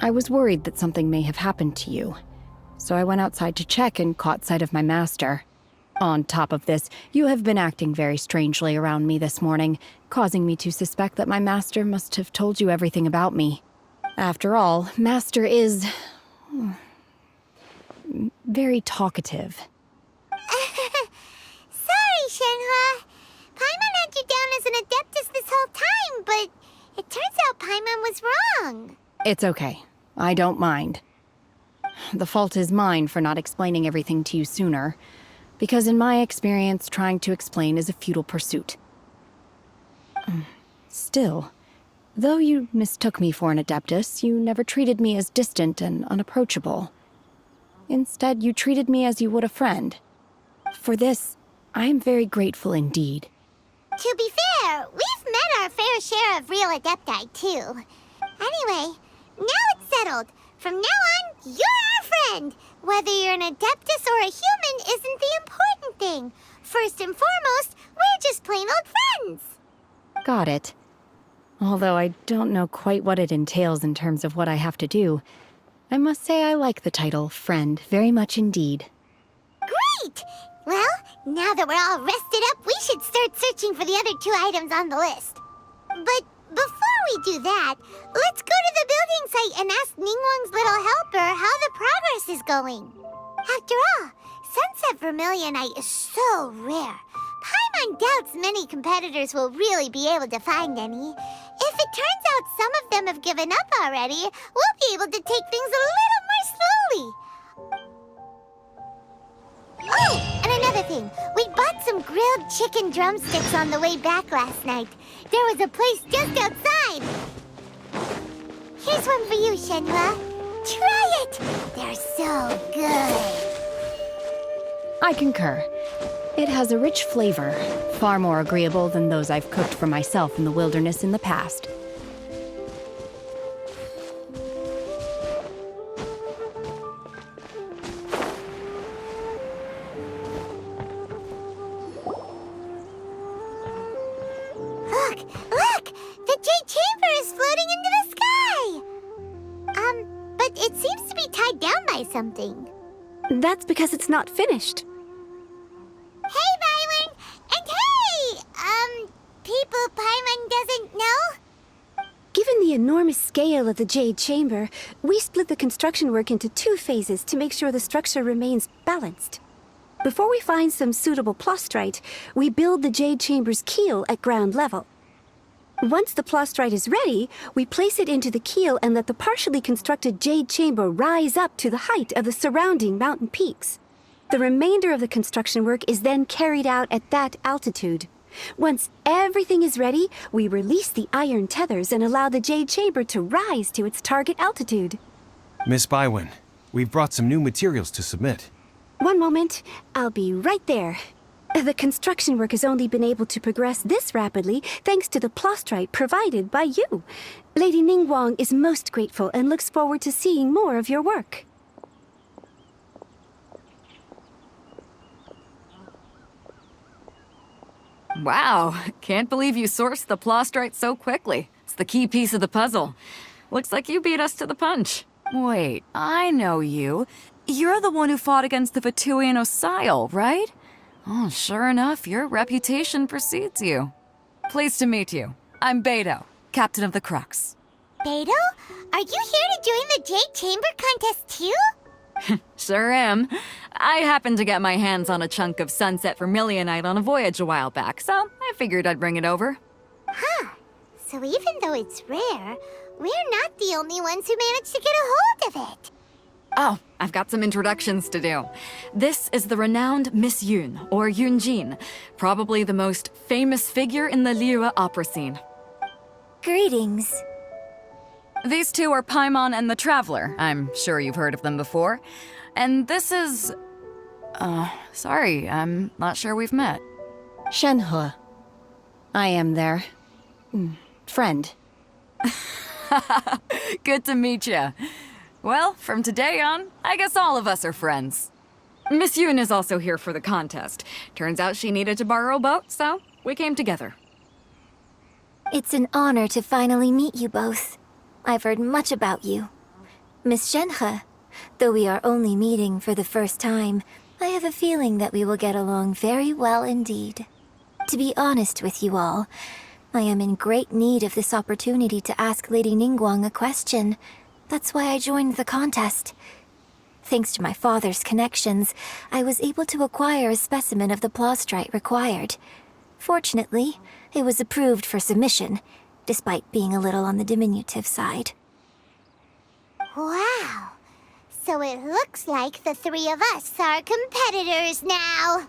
I was worried that something may have happened to you, so I went outside to check and caught sight of my master. On top of this, you have been acting very strangely around me this morning, causing me to suspect that my master must have told you everything about me. After all, Master is... very talkative. Sorry, Shenhua. Paimon had you down as an Adeptus this whole time, but it turns out Paimon was wrong. It's okay. I don't mind. The fault is mine for not explaining everything to you sooner, because in my experience, trying to explain is a futile pursuit. Still, though you mistook me for an Adeptus, you never treated me as distant and unapproachable. Instead, you treated me as you would a friend. For this, I am very grateful indeed. To be fair, we've met our fair share of real Adepti, too. Anyway, now it's settled. From now on, you're our friend. Whether you're an Adeptus or a human isn't the important thing. First and foremost, we're just plain old friends. Got it. Although I don't know quite what it entails in terms of what I have to do, I must say I like the title Friend very much indeed. Great! Well, now that we're all rested up, we should start searching for the other 2 items on the list. But before we do that, let's go to the building site and ask Ningguang's little helper how the progress is going. After all, Sunset Vermilionite is so rare. Paimon doubts many competitors will really be able to find any. If it turns out some of them have given up already, we'll be able to take things a little more slowly. Oh, and another thing. We bought some grilled chicken drumsticks on the way back last night. There was a place just outside. Here's one for you, Shenhua. Try it! They're so good. I concur. It has a rich flavor, far more agreeable than those I've cooked for myself in the wilderness in the past. Look! The Jade Chamber is floating into the sky! But it seems to be tied down by something. That's because it's not finished. Hey, Byron! And hey! People Paimon doesn't know? Given the enormous scale of the Jade Chamber, we split the construction work into 2 phases to make sure the structure remains balanced. Before we find some suitable plastrite, we build the Jade Chamber's keel at ground level. Once the plastrite is ready, we place it into the keel and let the partially constructed Jade Chamber rise up to the height of the surrounding mountain peaks. The remainder of the construction work is then carried out at that altitude. Once everything is ready, we release the iron tethers and allow the Jade Chamber to rise to its target altitude. Miss Bywin, we've brought some new materials to submit. One moment, I'll be right there. The construction work has only been able to progress this rapidly thanks to the plastrite provided by you. Lady Ningguang is most grateful and looks forward to seeing more of your work. Wow, can't believe you sourced the plastrite so quickly. It's the key piece of the puzzle. Looks like you beat us to the punch. Wait, I know you. You're the one who fought against the Vatuian Osile, right? Oh, sure enough, your reputation precedes you. Pleased to meet you. I'm Beto, captain of the Crux. Beto? Are you here to join the Jade Chamber contest too? Sure am. I happened to get my hands on a chunk of sunset vermilionite on a voyage a while back, so I figured I'd bring it over. Huh. So even though it's rare, we're not the only ones who managed to get a hold of it. Oh, I've got some introductions to do. This is the renowned Miss Yun, or Yunjin, probably the most famous figure in the Liyue opera scene. Greetings. These two are Paimon and the Traveler. I'm sure you've heard of them before. And this is... sorry, I'm not sure we've met. Shenhe. I am their... friend. Good to meet you. Well, from today on, I guess all of us are friends. Miss Yun is also here for the contest. Turns out she needed to borrow a boat, so we came together. It's an honor to finally meet you both. I've heard much about you. Miss Shenhe, though we are only meeting for the first time, I have a feeling that we will get along very well indeed. To be honest with you all, I am in great need of this opportunity to ask Lady Ningguang a question. That's why I joined the contest. Thanks to my father's connections, I was able to acquire a specimen of the plastrite required. Fortunately, it was approved for submission, despite being a little on the diminutive side. Wow. So it looks like the 3 of us are competitors now.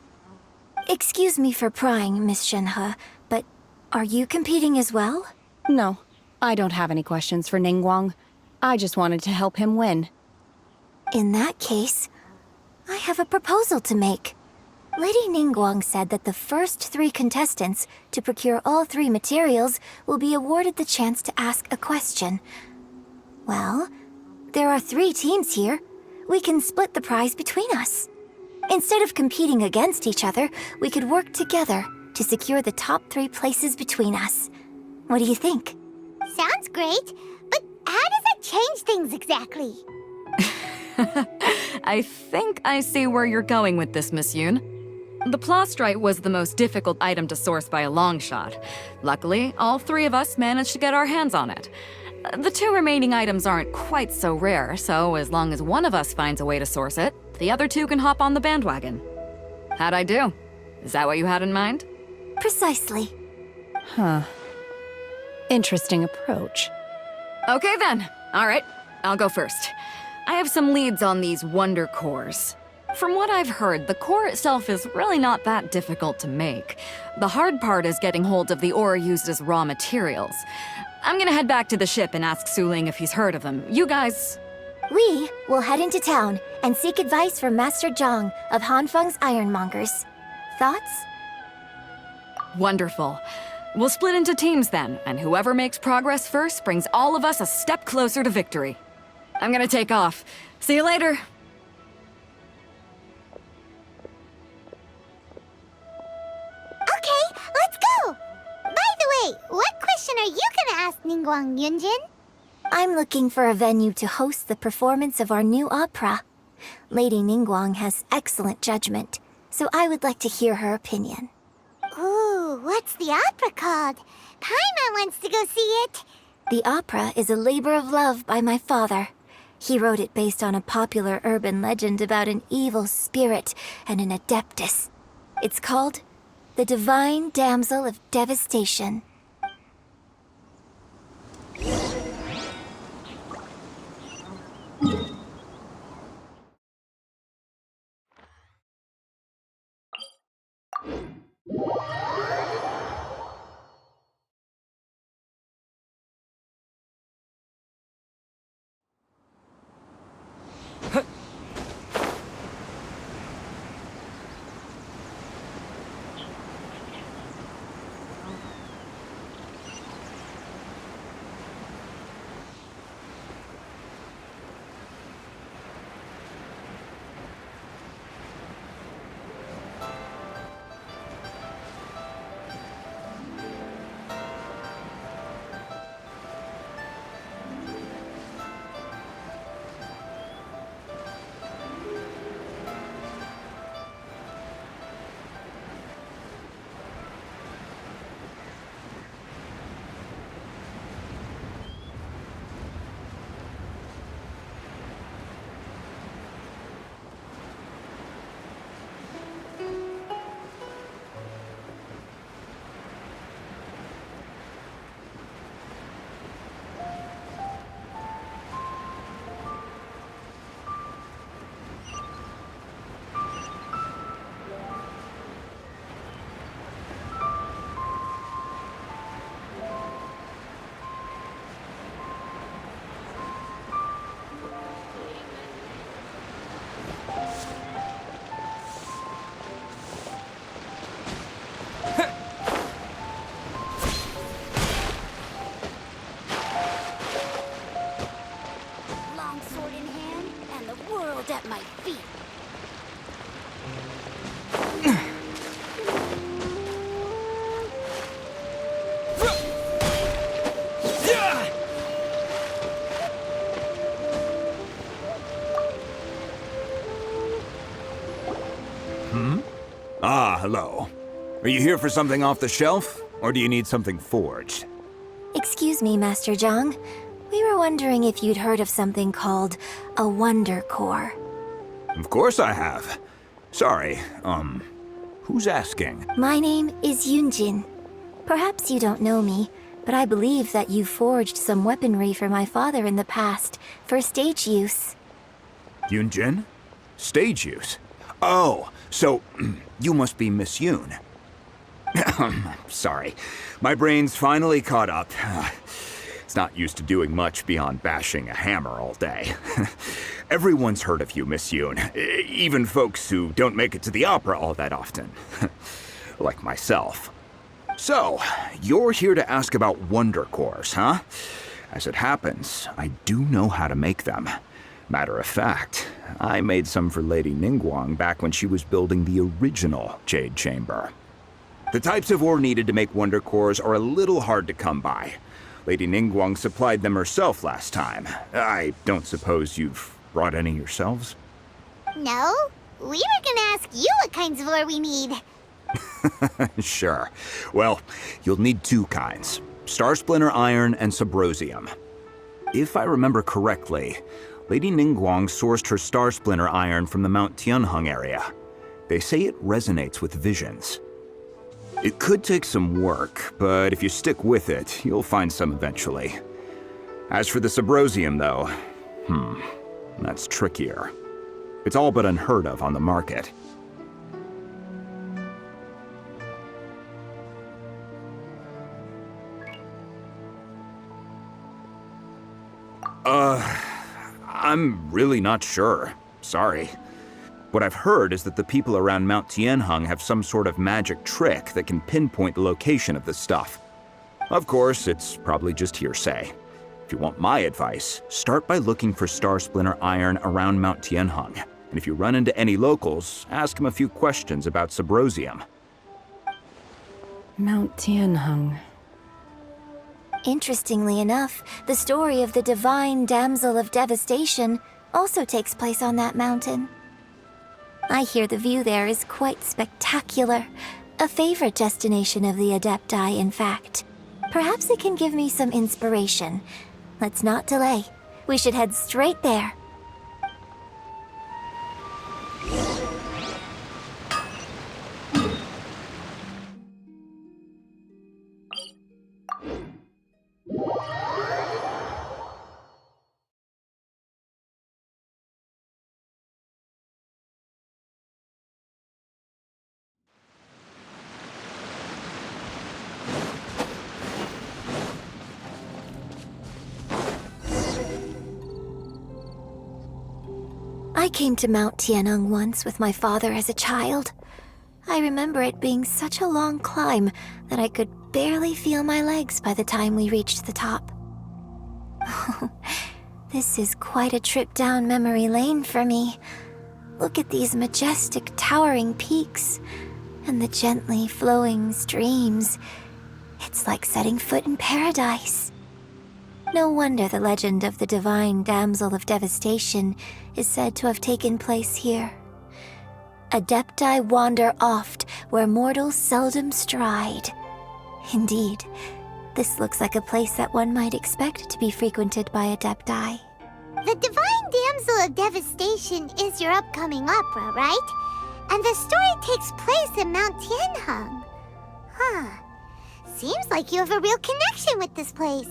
Excuse me for prying, Miss Shenhe, but are you competing as well? No, I don't have any questions for Ningguang. I just wanted to help him win. In that case, I have a proposal to make. Lady Ningguang said that the first 3 contestants to procure all 3 materials will be awarded the chance to ask a question. Well, there are 3 teams here. We can split the prize between us. Instead of competing against each other, we could work together to secure the top 3 places between us. What do you think? Sounds great, but how does that change things exactly? I think I see where you're going with this, Miss Yun. The plastrite was the most difficult item to source by a long shot. Luckily, all 3 of us managed to get our hands on it. The 2 remaining items aren't quite so rare, so as long as one of us finds a way to source it, the other 2 can hop on the bandwagon. How'd I do? Is that what you had in mind? Precisely. Huh. Interesting approach. Okay then. All right, I'll go first. I have some leads on these wonder cores. From what I've heard, the core itself is really not that difficult to make. The hard part is getting hold of the ore used as raw materials. I'm gonna head back to the ship and ask Suling if he's heard of them. You guys... We will head into town and seek advice from Master Zhang of Hanfeng's Ironmongers. Thoughts? Wonderful. We'll split into teams then, and whoever makes progress first brings all of us a step closer to victory. I'm gonna take off. See you later. Okay, let's go! By the way, what question are you gonna ask Ningguang Yunjin? I'm looking for a venue to host the performance of our new opera. Lady Ningguang has excellent judgment, so I would like to hear her opinion. Ooh, what's the opera called? Paimon wants to go see it. The opera is a labor of love by my father. He wrote it based on a popular urban legend about an evil spirit and an adeptus. It's called The Divine Damsel of Devastation. At my feet. Ah, hello. Are you here for something off the shelf, or do you need something forged? Excuse me, Master Zhang. We were wondering if you'd heard of something called a Wonder Core. Of course I have. Sorry, who's asking? My name is Yunjin. Perhaps you don't know me, but I believe that you forged some weaponry for my father in the past, for stage use. Yunjin? Stage use? Oh, so you must be Miss Yoon. Sorry, my brain's finally caught up. It's not used to doing much beyond bashing a hammer all day. Everyone's heard of you, Miss Yoon. Even folks who don't make it to the opera all that often. Like myself. So, you're here to ask about Wonder Cores, huh? As it happens, I do know how to make them. Matter of fact, I made some for Lady Ningguang back when she was building the original Jade Chamber. The types of ore needed to make Wonder Cores are a little hard to come by. Lady Ningguang supplied them herself last time. I don't suppose you've brought any yourselves? No, we were gonna ask you what kinds of ore we need. Sure. Well, you'll need two kinds. Star Splinter Iron and Subrosium. If I remember correctly, Lady Ningguang sourced her Star Splinter Iron from the Mount Tianheng area. They say it resonates with visions. It could take some work, but if you stick with it, you'll find some eventually. As for the Subrosium, though, that's trickier. It's all but unheard of on the market. I'm really not sure. Sorry. What I've heard is that the people around Mount Tianheng have some sort of magic trick that can pinpoint the location of the stuff. Of course, it's probably just hearsay. If you want my advice, start by looking for Star Splinter Iron around Mount Tianheng. And if you run into any locals, ask them a few questions about Subrosium. Mount Tianheng. Interestingly enough, the story of the Divine Damsel of Devastation also takes place on that mountain. I hear the view there is quite spectacular. A favorite destination of the Adepti, in fact. Perhaps it can give me some inspiration. Let's not delay. We should head straight there. I came to Mount Tianeng once with my father as a child. I remember it being such a long climb that I could barely feel my legs by the time we reached the top. This is quite a trip down memory lane for me. Look at these majestic towering peaks and the gently flowing streams. It's like setting foot in paradise. No wonder the legend of the divine damsel of devastation is said to have taken place here. Adepti wander oft where mortals seldom stride. Indeed, this looks like a place that one might expect to be frequented by Adepti. The Divine Damsel of Devastation is your upcoming opera, right? And the story takes place in Mount Tianheng. Huh. Seems like you have a real connection with this place.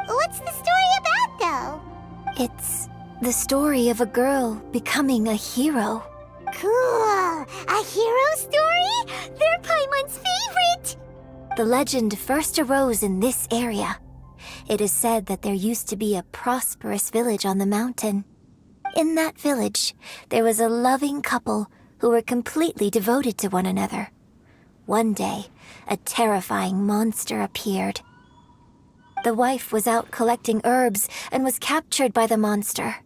What's the story about, though? It's the story of a girl becoming a hero. Cool! A hero story? They're Paimon's favorite! The legend first arose in this area. It is said that there used to be a prosperous village on the mountain. In that village, there was a loving couple who were completely devoted to one another. One day, a terrifying monster appeared. The wife was out collecting herbs and was captured by the monster.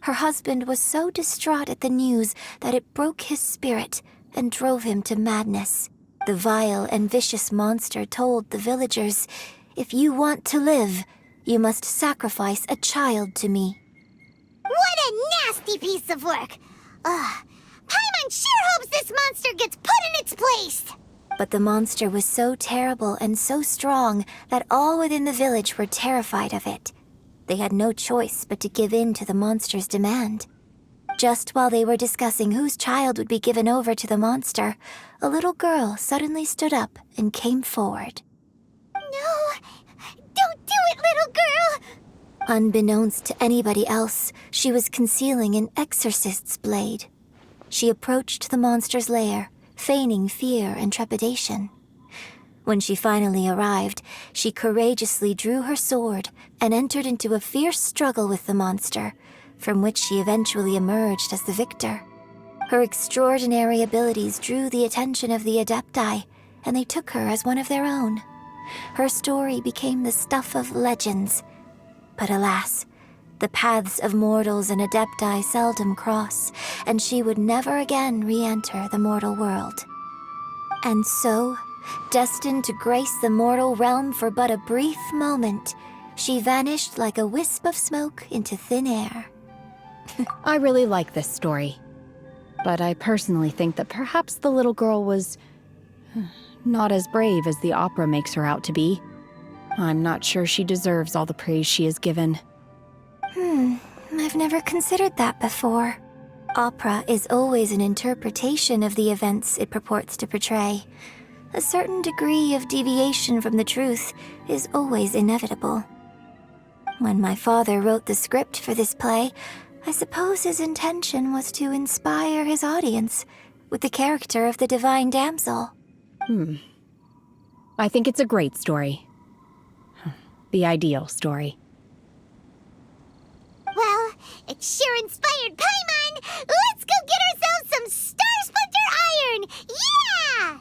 Her husband was so distraught at the news that it broke his spirit and drove him to madness. The vile and vicious monster told the villagers, "If you want to live, you must sacrifice a child to me." What a nasty piece of work! Paimon sure hopes this monster gets put in its place! But the monster was so terrible and so strong that all within the village were terrified of it. They had no choice but to give in to the monster's demand. Just while they were discussing whose child would be given over to the monster, a little girl suddenly stood up and came forward. No! Don't do it, little girl! Unbeknownst to anybody else, she was concealing an exorcist's blade. She approached the monster's lair, feigning fear and trepidation. When she finally arrived, she courageously drew her sword and entered into a fierce struggle with the monster, from which she eventually emerged as the victor. Her extraordinary abilities drew the attention of the Adepti, and they took her as one of their own. Her story became the stuff of legends. But alas, the paths of mortals and Adepti seldom cross, and she would never again re-enter the mortal world. And so, destined to grace the mortal realm for but a brief moment, she vanished like a wisp of smoke into thin air. I really like this story. But I personally think that perhaps the little girl was not as brave as the opera makes her out to be. I'm not sure she deserves all the praise she is given. I've never considered that before. Opera is always an interpretation of the events it purports to portray. A certain degree of deviation from the truth is always inevitable. When my father wrote the script for this play, I suppose his intention was to inspire his audience with the character of the divine damsel. I think it's a great story. The ideal story. Well, it sure inspired Paimon! Let's go get ourselves some Star Splinter Iron! Yeah!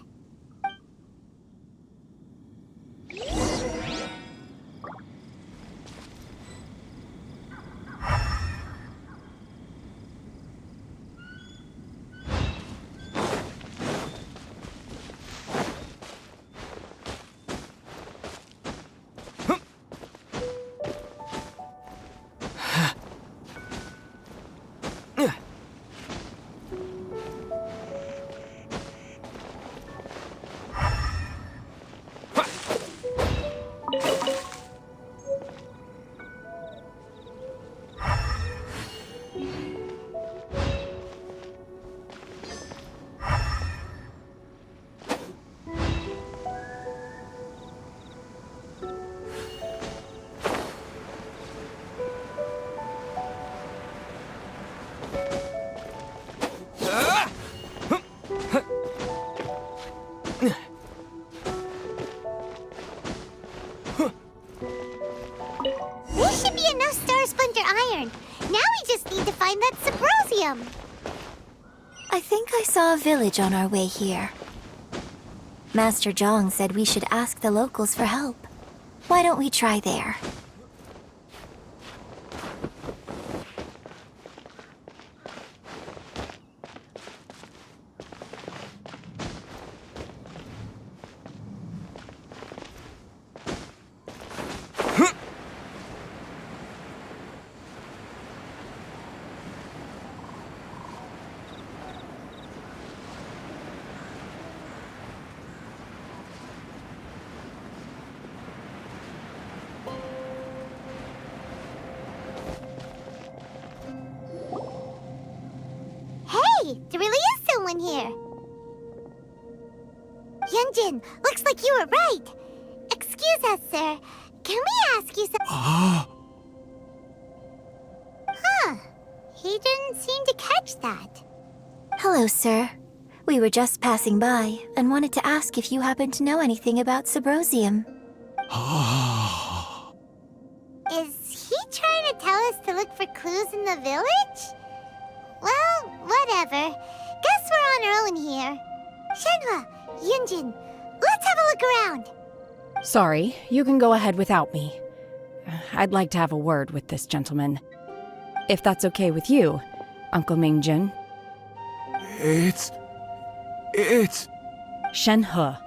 saw a village on our way here. Master Zhang said we should ask the locals for help. Why don't we try there? There really is someone here. Yunjin, looks like you were right. Excuse us, sir. Can we ask you something? Huh. He didn't seem to catch that. Hello, sir. We were just passing by and wanted to ask if you happen to know anything about Subrosium. Is he trying to tell us to look for clues in the village? Well, whatever. Guess we're on our own here. Shenhua, Yunjin, let's have a look around. Sorry, you can go ahead without me. I'd like to have a word with this gentleman. If that's okay with you, Uncle Mingjin. It's... Shenhe.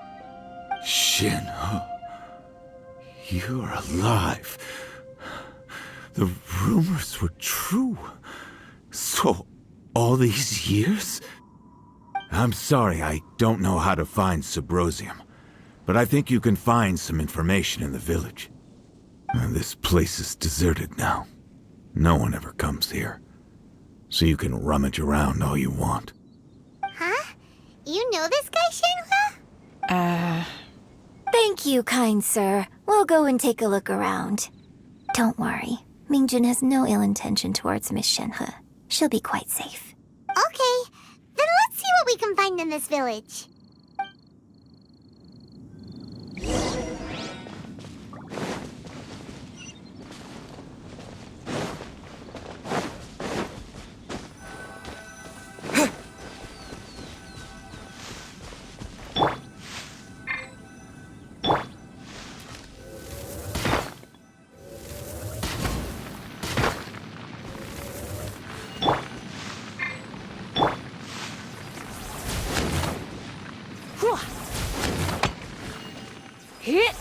Shenhe. You're alive. The rumors were true. So, all these years? I'm sorry, I don't know how to find Subrosium, but I think you can find some information in the village. This place is deserted now. No one ever comes here. So you can rummage around all you want. Huh? You know this guy, Shenhua? Thank you, kind sir. We'll go and take a look around. Don't worry. Mingjin has no ill intention towards Miss Shenhe. She'll be quite safe. Okay, then let's see what we can find in this village. Hit!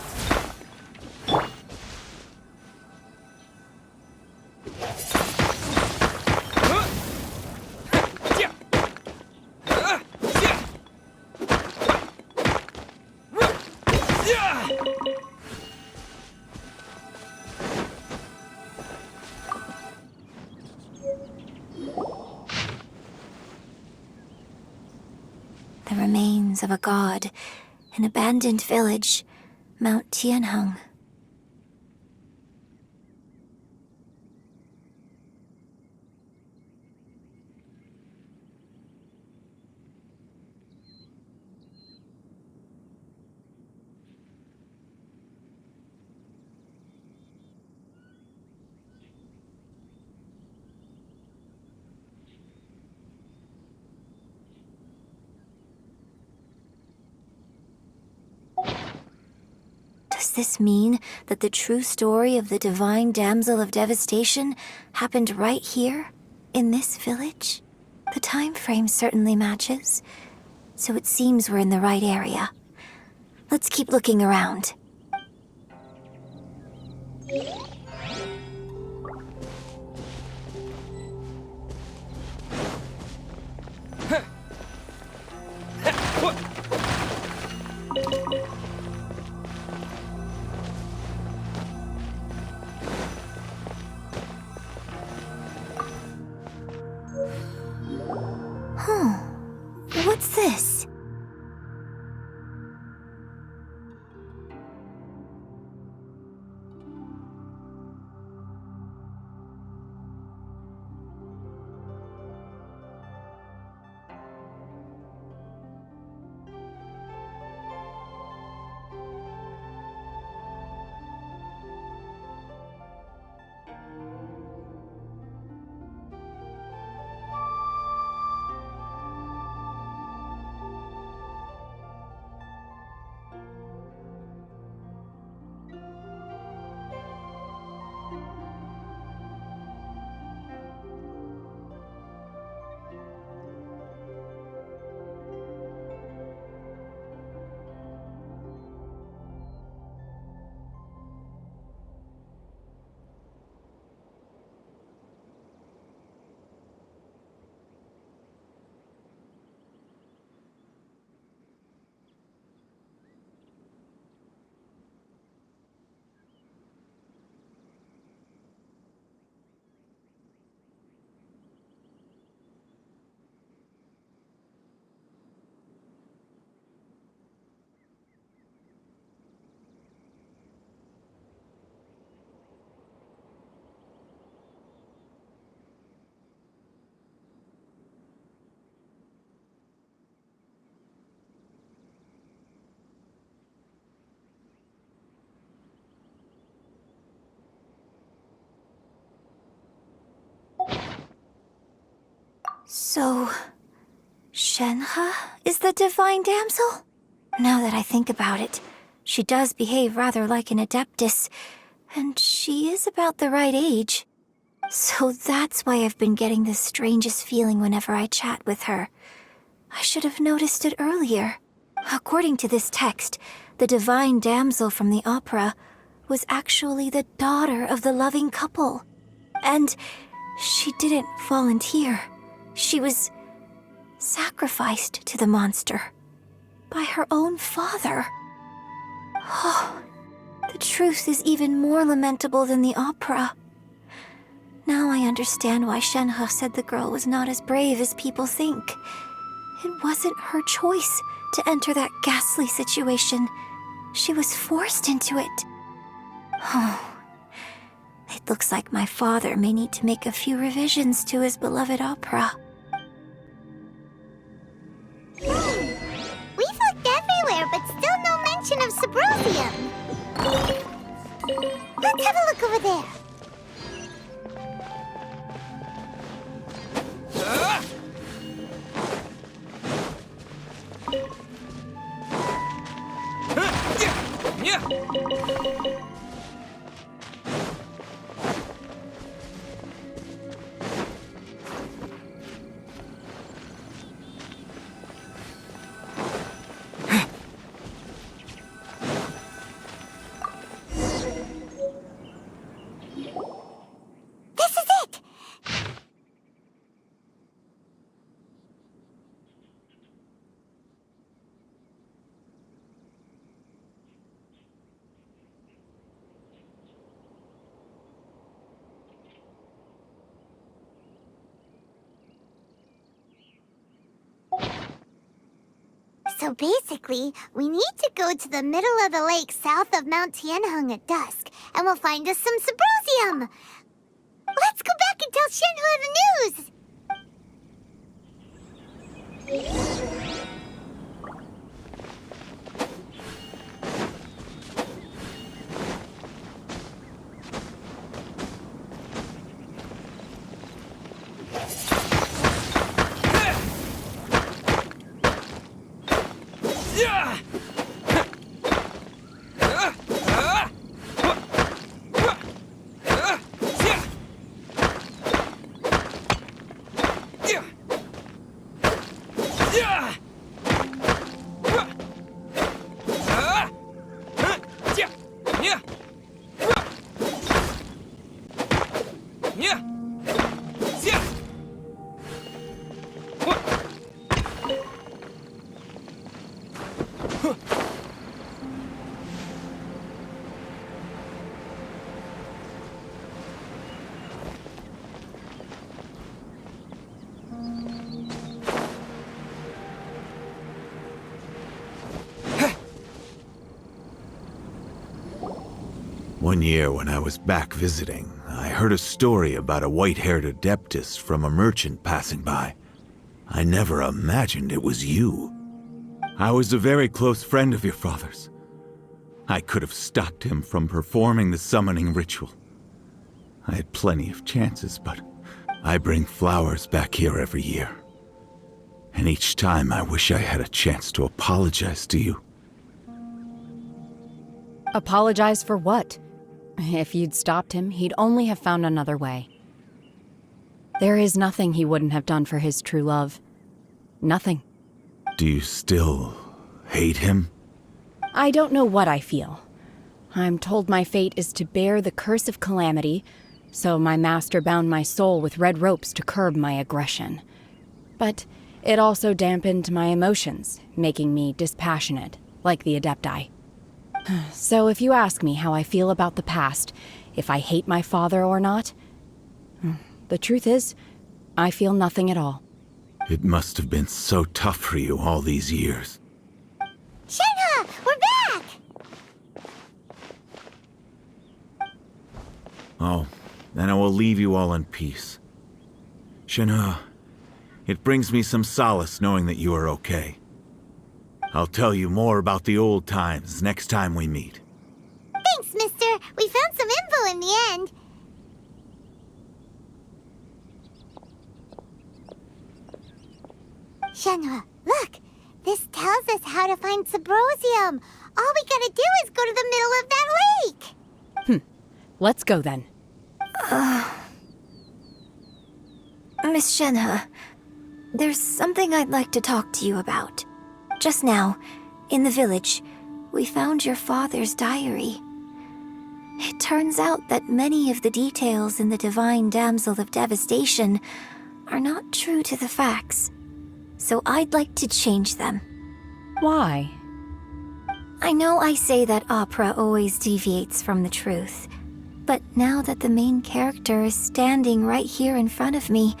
The remains of a god, an abandoned village, Mount Tianheng. Does this mean that the true story of the divine damsel of devastation happened right here, in this village? The time frame certainly matches, so it seems we're in the right area. Let's keep looking around. What's this? So, Shenhe is the divine damsel? Now that I think about it, she does behave rather like an adeptus, and she is about the right age. So that's why I've been getting the strangest feeling whenever I chat with her. I should have noticed it earlier. According to this text, the divine damsel from the opera was actually the daughter of the loving couple. And she didn't volunteer. She was sacrificed to the monster by her own father. Oh, the truth is even more lamentable than the opera. Now I understand why Shenhe said the girl was not as brave as people think. It wasn't her choice to enter that ghastly situation. She was forced into it. Oh, it looks like my father may need to make a few revisions to his beloved opera. We've looked everywhere, but still no mention of Sabrosium. Let's have a look over there. So basically, we need to go to the middle of the lake south of Mount Tianheng at dusk, and we'll find us some Sabrosium! Let's go back and tell Shenhe the news! One year when I was back visiting, I heard a story about a white-haired adeptus from a merchant passing by. I never imagined it was you. I was a very close friend of your father's. I could have stopped him from performing the summoning ritual. I had plenty of chances, but I bring flowers back here every year. And each time I wish I had a chance to apologize to you. Apologize for what? If you'd stopped him, he'd only have found another way. There is nothing he wouldn't have done for his true love. Nothing. Do you still hate him? I don't know what I feel. I'm told my fate is to bear the curse of calamity, so my master bound my soul with red ropes to curb my aggression. But it also dampened my emotions, making me dispassionate, like the Adepti. So if you ask me how I feel about the past, if I hate my father or not, the truth is, I feel nothing at all. It must have been so tough for you all these years. Shenhe, we're back! Oh, then I will leave you all in peace. Shenhe, it brings me some solace knowing that you are okay. I'll tell you more about the old times next time we meet. Thanks, mister. We found some info in the end. Shenhua, look! This tells us how to find Subrosium. All we gotta do is go to the middle of that lake. Let's go then. Miss Shenhe, there's something I'd like to talk to you about. Just now, in the village, we found your father's diary. It turns out that many of the details in the Divine Damsel of Devastation are not true to the facts. So I'd like to change them. Why? I know I say that opera always deviates from the truth, but now that the main character is standing right here in front of me,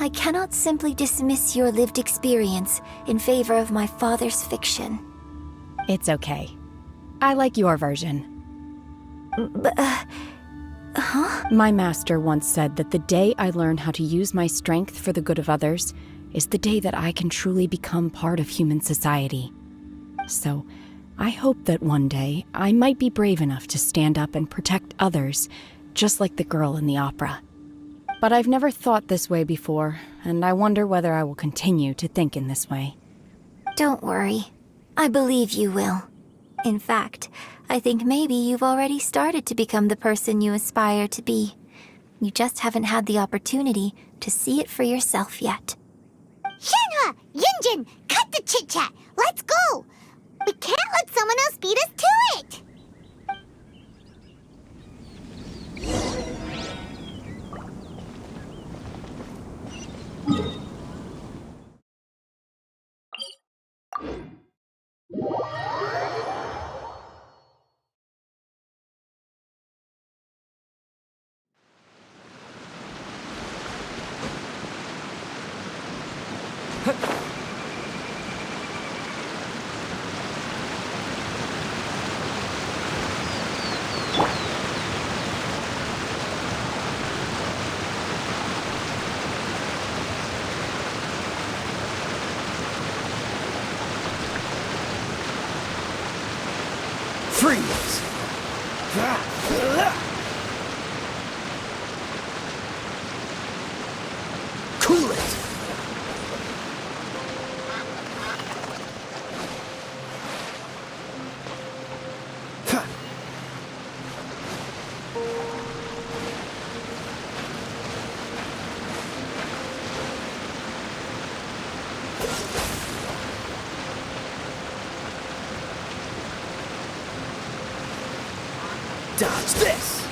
I cannot simply dismiss your lived experience in favor of my father's fiction. It's okay. I like your version. But, My master once said that the day I learn how to use my strength for the good of others is the day that I can truly become part of human society. So, I hope that one day I might be brave enough to stand up and protect others, just like the girl in the opera. But I've never thought this way before, and I wonder whether I will continue to think in this way. Don't worry. I believe you will. In fact, I think maybe you've already started to become the person you aspire to be. You just haven't had the opportunity to see it for yourself yet. Shenhua! Yunjin! Cut the chit-chat! Let's go! We can't let someone else beat us to it! Freeze! Cool it! Dodge this!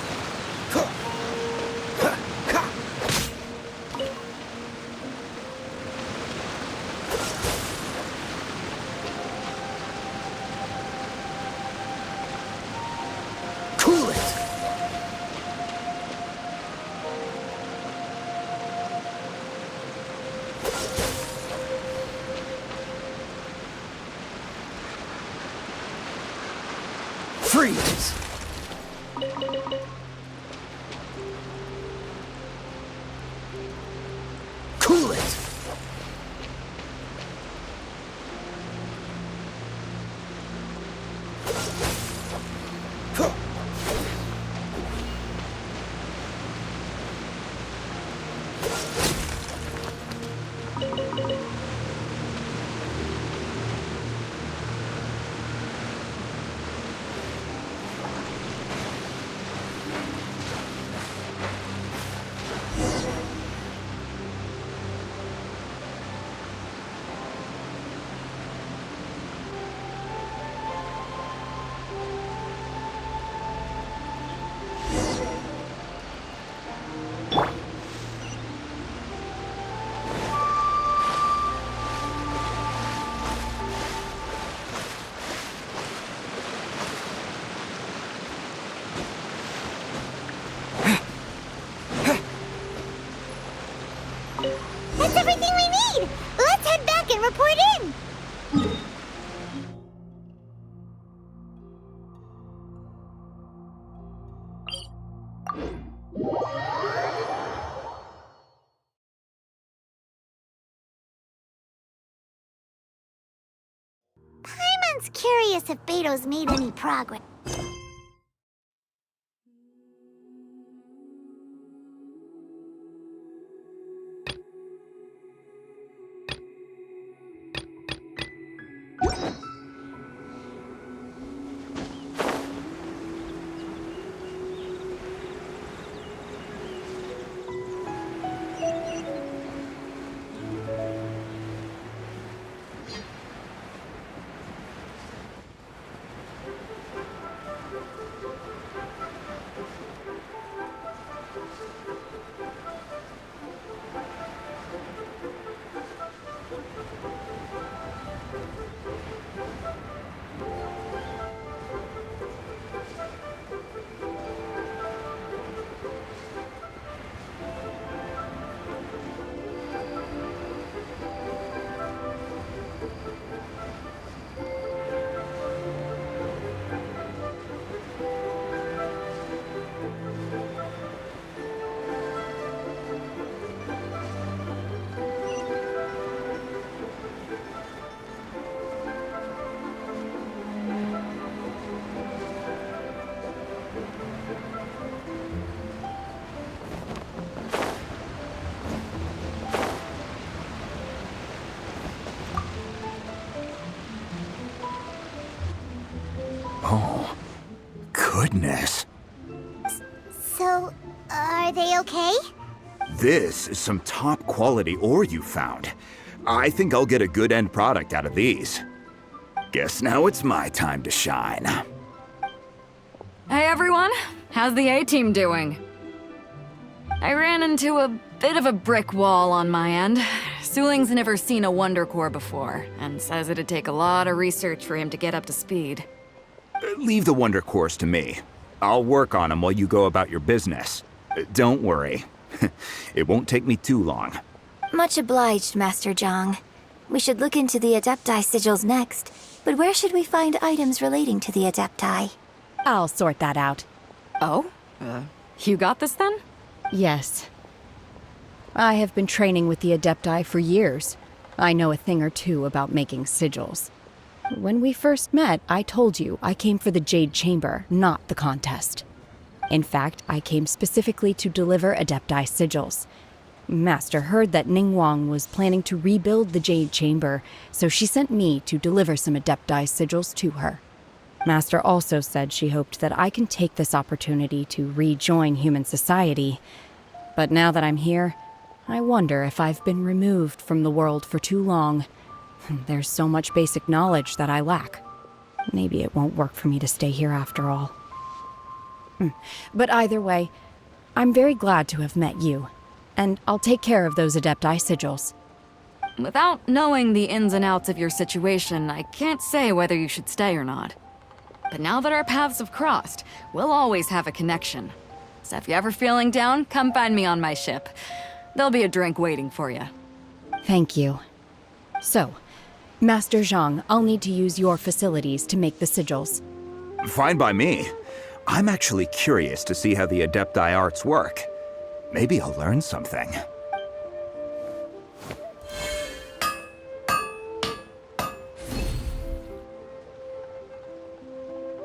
Cool it! Freeze! Cool it! That's everything we need! Let's head back and report in! Paimon's curious if Beto's made any progress. Oh, goodness. So, are they okay? This is some top quality ore you found. I think I'll get a good end product out of these. Guess now it's my time to shine. Hey everyone, how's the A-team doing? I ran into a bit of a brick wall on my end. Suling's never seen a Wonder Core before, and says it'd take a lot of research for him to get up to speed. Leave the Wonder Cores to me. I'll work on them while you go about your business. Don't worry. It won't take me too long. Much obliged, Master Zhang. We should look into the Adepti sigils next, but where should we find items relating to the Adepti? I'll sort that out. Oh? You got this then? Yes. I have been training with the Adepti for years. I know a thing or two about making sigils. When we first met, I told you I came for the Jade Chamber, not the contest. In fact, I came specifically to deliver Adepti sigils. Master heard that Ningguang was planning to rebuild the Jade Chamber, so she sent me to deliver some Adepti sigils to her. Master also said she hoped that I can take this opportunity to rejoin human society. But now that I'm here, I wonder if I've been removed from the world for too long. There's so much basic knowledge that I lack. Maybe it won't work for me to stay here after all. But either way, I'm very glad to have met you, and I'll take care of those Adepti sigils. Without knowing the ins and outs of your situation, I can't say whether you should stay or not. But now that our paths have crossed, we'll always have a connection. So if you're ever feeling down, come find me on my ship. There'll be a drink waiting for you. Thank you. So, Master Zhang, I'll need to use your facilities to make the sigils. Fine by me. I'm actually curious to see how the Adepti arts work. Maybe I'll learn something.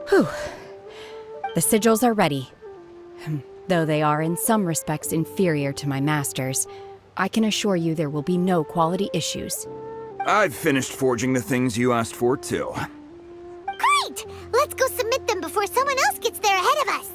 Whew. The sigils are ready. Though they are in some respects inferior to my master's, I can assure you there will be no quality issues. I've finished forging the things you asked for, too. Great! Let's go submit them before someone else gets there ahead of us!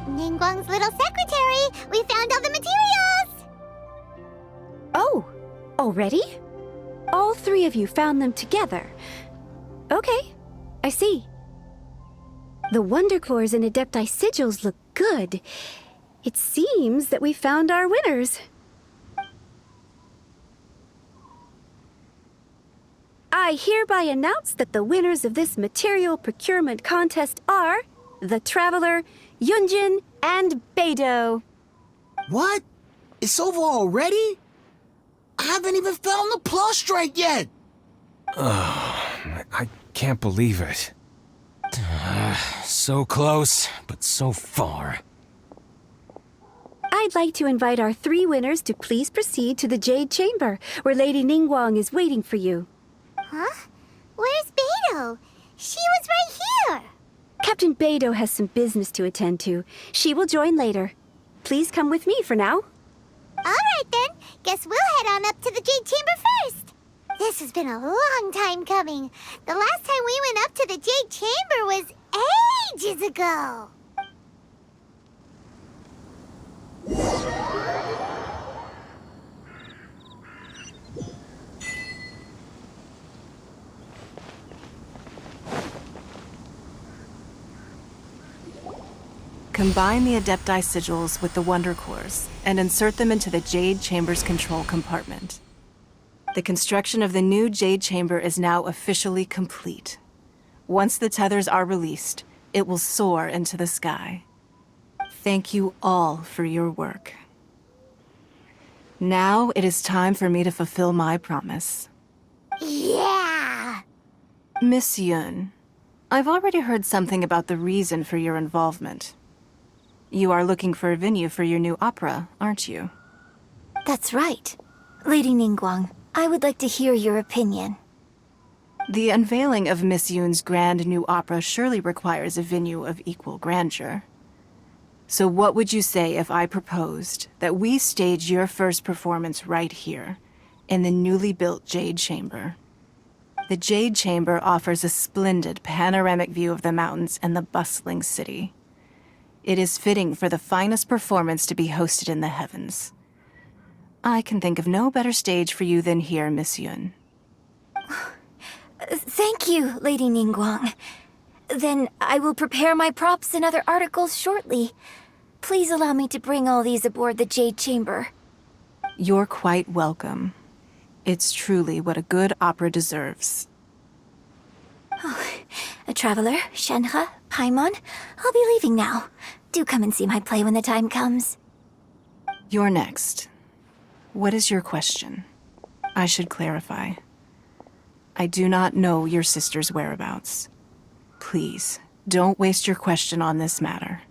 Ningguang's little secretary! We found all the materials! Oh, already? All three of you found them together. Okay, I see. The Wonder Cores and Adepti sigils look good. It seems that we found our winners. I hereby announce that the winners of this material procurement contest are the Traveler, Yunjin, and Beidou. What? It's over already? I haven't even found the Plustrite yet! I can't believe it. So close, but so far. I'd like to invite our three winners to please proceed to the Jade Chamber, where Lady Ningguang is waiting for you. Huh? Where's Beidou? She was right here! Captain Beidou has some business to attend to. She will join later. Please come with me for now. Alright then, guess we'll head on up to the Jade Chamber first. This has been a long time coming. The last time we went up to the Jade Chamber was ages ago. Combine the Adepti sigils with the Wonder Cores and insert them into the Jade Chamber's control compartment. The construction of the new Jade Chamber is now officially complete. Once the tethers are released, it will soar into the sky. Thank you all for your work. Now it is time for me to fulfill my promise. Yeah! Miss Yun, I've already heard something about the reason for your involvement. You are looking for a venue for your new opera, aren't you? That's right. Lady Ningguang, I would like to hear your opinion. The unveiling of Miss Yun's grand new opera surely requires a venue of equal grandeur. So what would you say if I proposed that we stage your first performance right here, in the newly built Jade Chamber? The Jade Chamber offers a splendid panoramic view of the mountains and the bustling city. It is fitting for the finest performance to be hosted in the heavens. I can think of no better stage for you than here, Miss Yun. Thank you, Lady Ningguang. Then I will prepare my props and other articles shortly. Please allow me to bring all these aboard the Jade Chamber. You're quite welcome. It's truly what a good opera deserves. A traveler, Shenhe, Paimon, I'll be leaving now. Do come and see my play when the time comes. You're next. What is your question? I should clarify. I do not know your sister's whereabouts. Please, don't waste your question on this matter.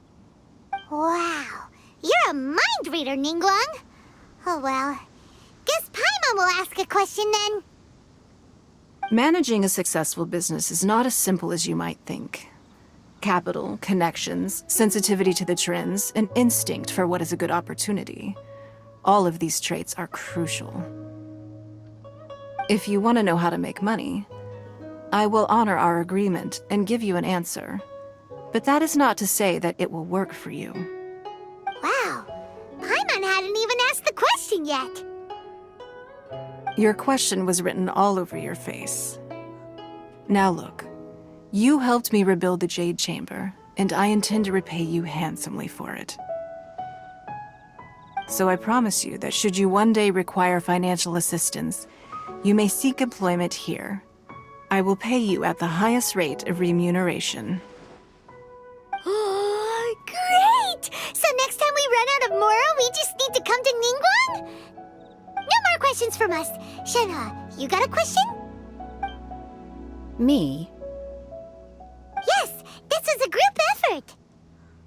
Wow, you're a mind reader, Ningguang. Oh well, guess Paimon will ask a question then. Managing a successful business is not as simple as you might think. Capital, connections, sensitivity to the trends, and instinct for what is a good opportunity. All of these traits are crucial. If you want to know how to make money, I will honor our agreement and give you an answer. But that is not to say that it will work for you. Wow, Paimon hadn't even asked the question yet. Your question was written all over your face. Now look, you helped me rebuild the Jade Chamber, and I intend to repay you handsomely for it. So I promise you that should you one day require financial assistance, you may seek employment here. I will pay you at the highest rate of remuneration. Oh, great! So next time we run out of Mora, we just need to come to Ningguang? No more questions from us. Shenhe, you got a question? Me? Yes, this is a group effort.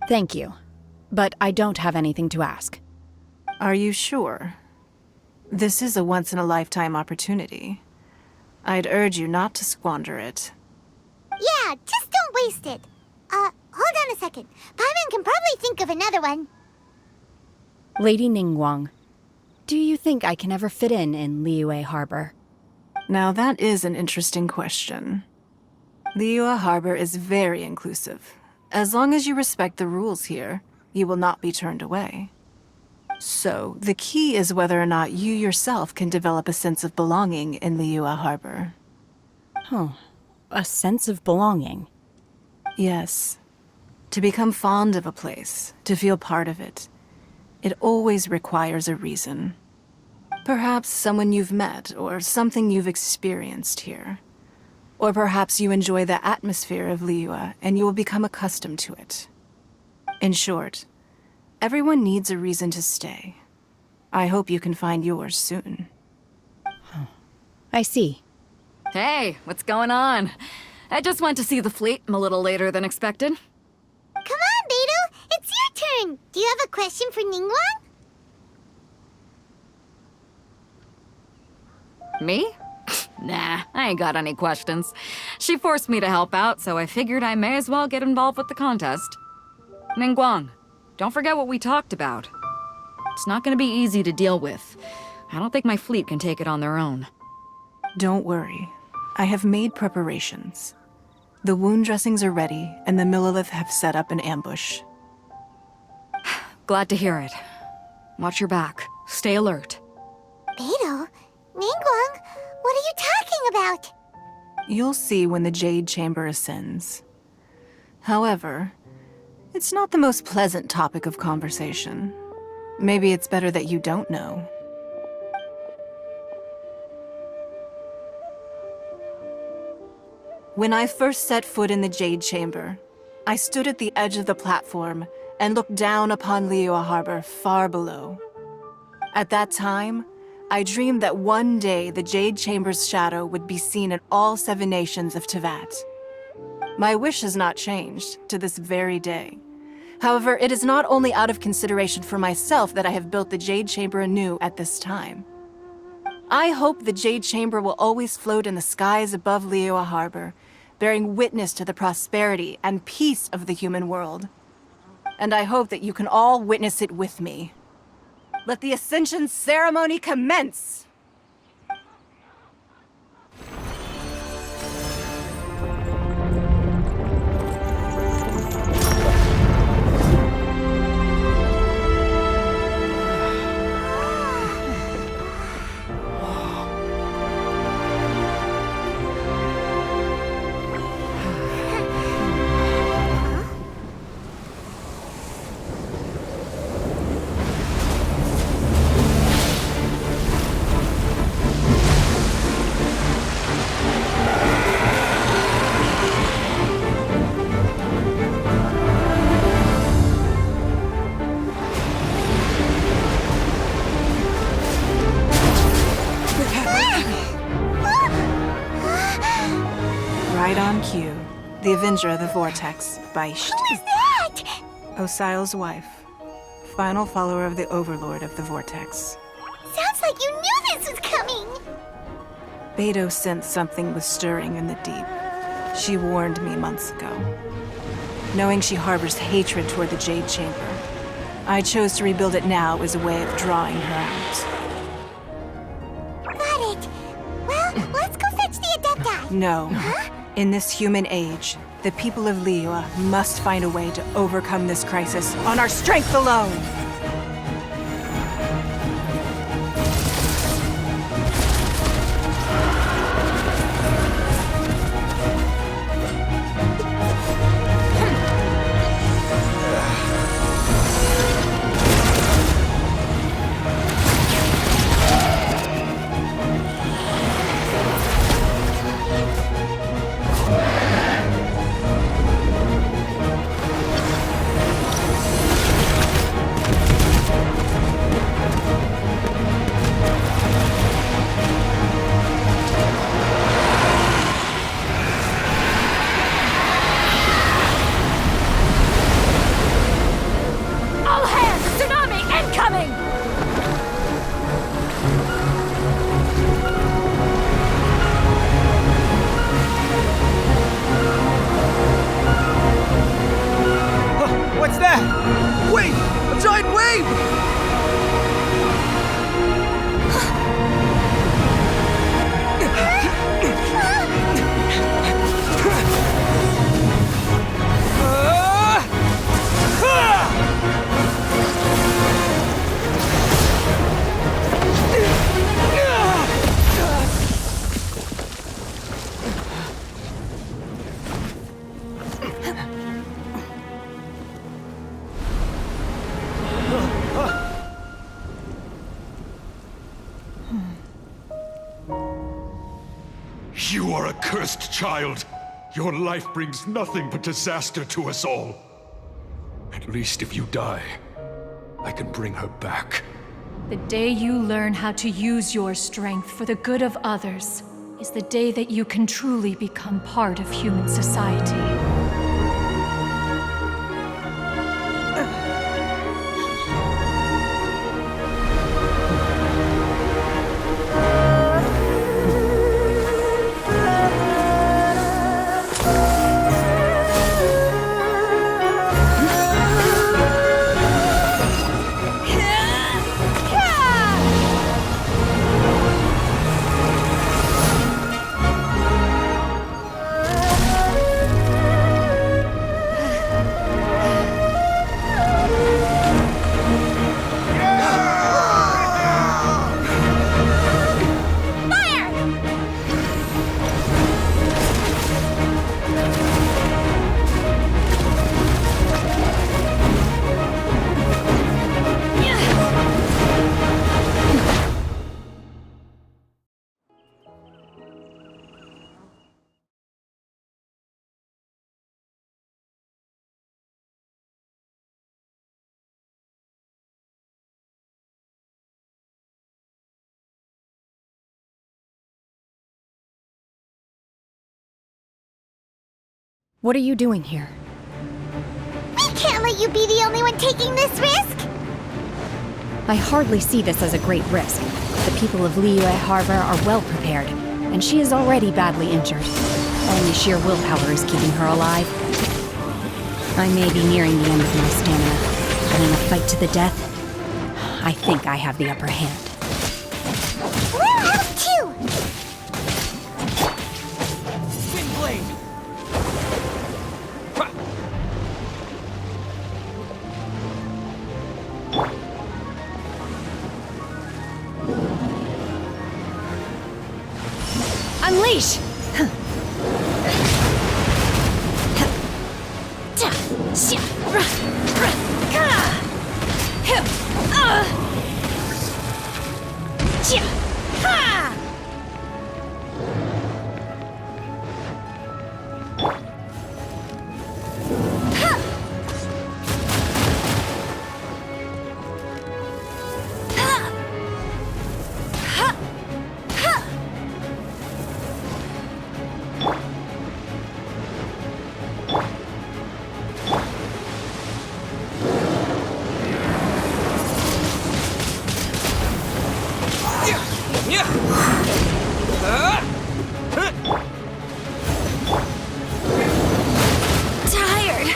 Thank you. But I don't have anything to ask. Are you sure? This is a once-in-a-lifetime opportunity. I'd urge you not to squander it. Yeah, just don't waste it. Hold on a second. Paimon can probably think of another one. Lady Ningguang, do you think I can ever fit in Liyue Harbor? Now that is an interesting question. Liyue Harbor is very inclusive. As long as you respect the rules here, you will not be turned away. So, the key is whether or not you yourself can develop a sense of belonging in Liyue Harbor. Huh. A sense of belonging? Yes. To become fond of a place, to feel part of it, it always requires a reason. Perhaps someone you've met, or something you've experienced here. Or perhaps you enjoy the atmosphere of Liyue, and you will become accustomed to it. In short, everyone needs a reason to stay. I hope you can find yours soon. I see. Hey, what's going on? I just went to see the fleet a little later than expected. Come on, Beidou, it's your turn. Do you have a question for Ningguang? Me? Nah, I ain't got any questions. She forced me to help out, so I figured I may as well get involved with the contest. Ningguang, don't forget what we talked about. It's not gonna be easy to deal with. I don't think my fleet can take it on their own. Don't worry. I have made preparations. The wound dressings are ready, and the Millilith have set up an ambush. Glad to hear it. Watch your back. Stay alert. Beidou? Ningguang? What are you talking about? You'll see when the Jade Chamber ascends. However, it's not the most pleasant topic of conversation. Maybe it's better that you don't know. When I first set foot in the Jade Chamber, I stood at the edge of the platform and looked down upon Liyue Harbor far below. At that time, I dreamed that one day the Jade Chamber's shadow would be seen in all 7 nations of Teyvat. My wish has not changed to this very day. However, it is not only out of consideration for myself that I have built the Jade Chamber anew at this time. I hope the Jade Chamber will always float in the skies above Liyue Harbor, bearing witness to the prosperity and peace of the human world. And I hope that you can all witness it with me. Let the Ascension ceremony commence! Right on cue. The Avenger of the Vortex, Beisht. Who is that? Osial's wife. Final follower of the Overlord of the Vortex. Sounds like you knew this was coming! Beidou sensed something was stirring in the deep. She warned me months ago. Knowing she harbors hatred toward the Jade Chamber, I chose to rebuild it now as a way of drawing her out. Got it. Well, let's go fetch the Adepti. No. In this human age, the people of Liyue must find a way to overcome this crisis on our strength alone! What's that? Wait! A giant wave! You are a cursed child. Your life brings nothing but disaster to us all. At least if you die, I can bring her back. The day you learn how to use your strength for the good of others is the day that you can truly become part of human society. What are you doing here? We can't let you be the only one taking this risk! I hardly see this as a great risk. The people of Liyue Harbor are well prepared, and she is already badly injured. Only sheer willpower is keeping her alive. I may be nearing the end of my stamina, but in a fight to the death, I think I have the upper hand. We're out too! Twin blade! Unleash! Tired.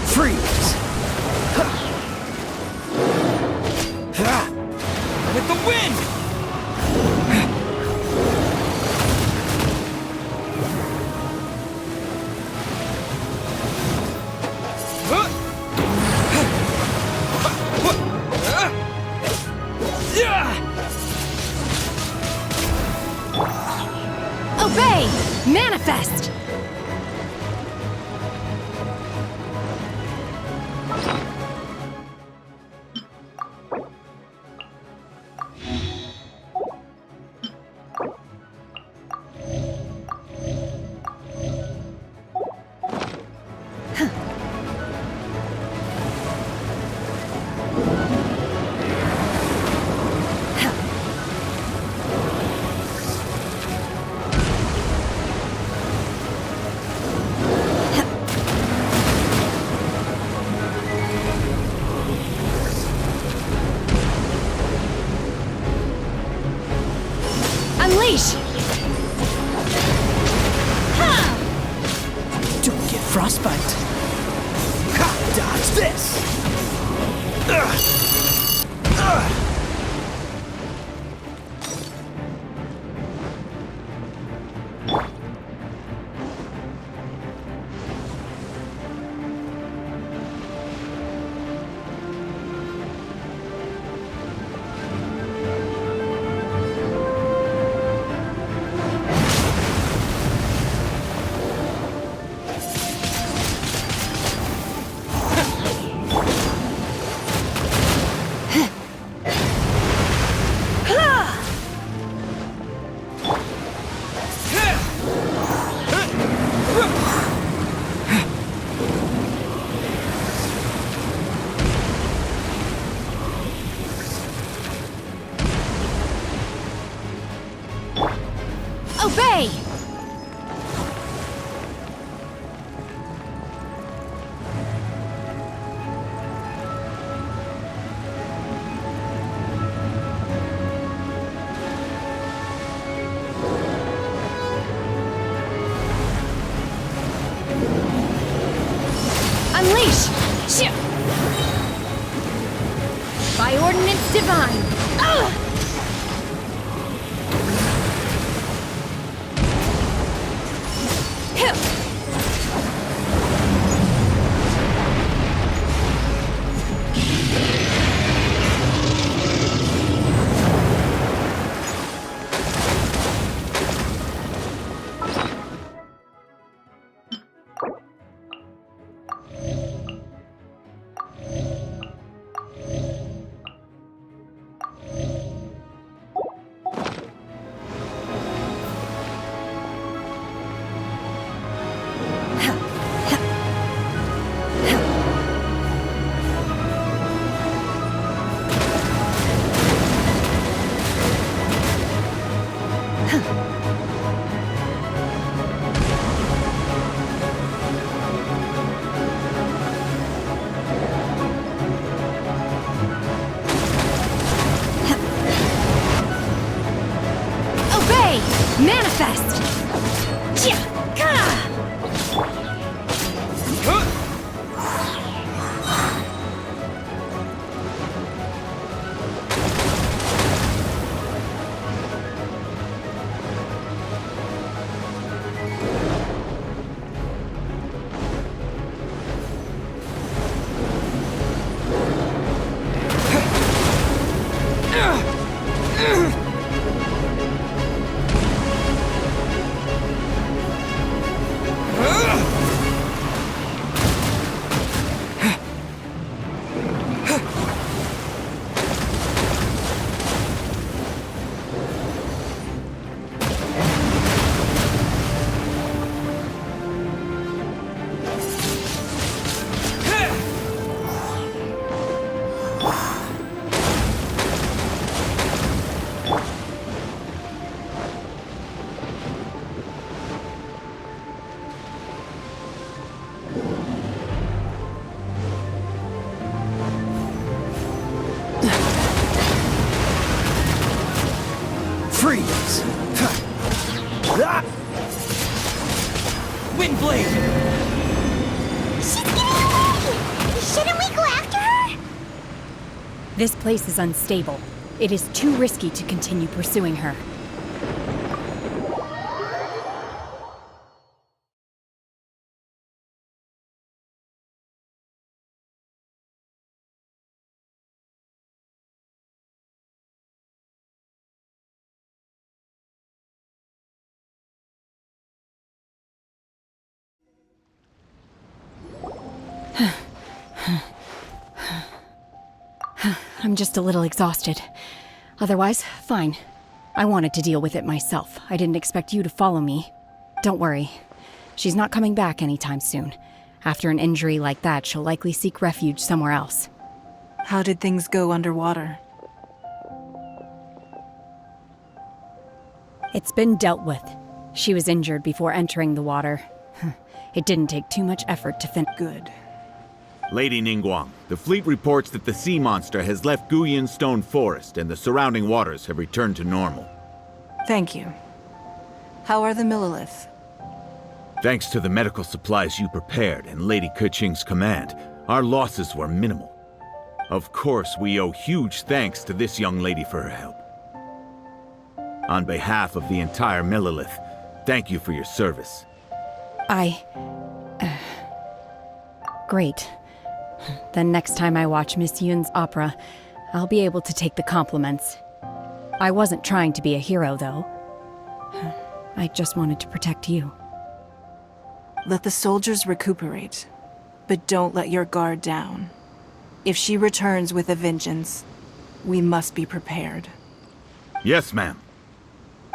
Freeze! With the wind! Obey! Manifest! Unleash! Don't get frostbite. Ha! Dodge this! Obey! Unleash! Shit! By ordinance divine! Ugh! Windblade! She's getting away! Shouldn't we go after her? This place is unstable. It is too risky to continue pursuing her. I'm just a little exhausted. Otherwise, fine. I wanted to deal with it myself. I didn't expect you to follow me. Don't worry. She's not coming back anytime soon. After an injury like that, she'll likely seek refuge somewhere else. How did things go underwater? It's been dealt with. She was injured before entering the water. It didn't take too much effort to finish. Good. Lady Ningguang, the fleet reports that the sea monster has left Guyan Stone Forest and the surrounding waters have returned to normal. Thank you. How are the Millilith? Thanks to the medical supplies you prepared and Lady Keqing's command, our losses were minimal. Of course, we owe huge thanks to this young lady for her help. On behalf of the entire Millilith, thank you for your service. Great. Then next time I watch Miss Yun's opera, I'll be able to take the compliments. I wasn't trying to be a hero, though. I just wanted to protect you. Let the soldiers recuperate, but don't let your guard down. If she returns with a vengeance, we must be prepared. Yes, ma'am.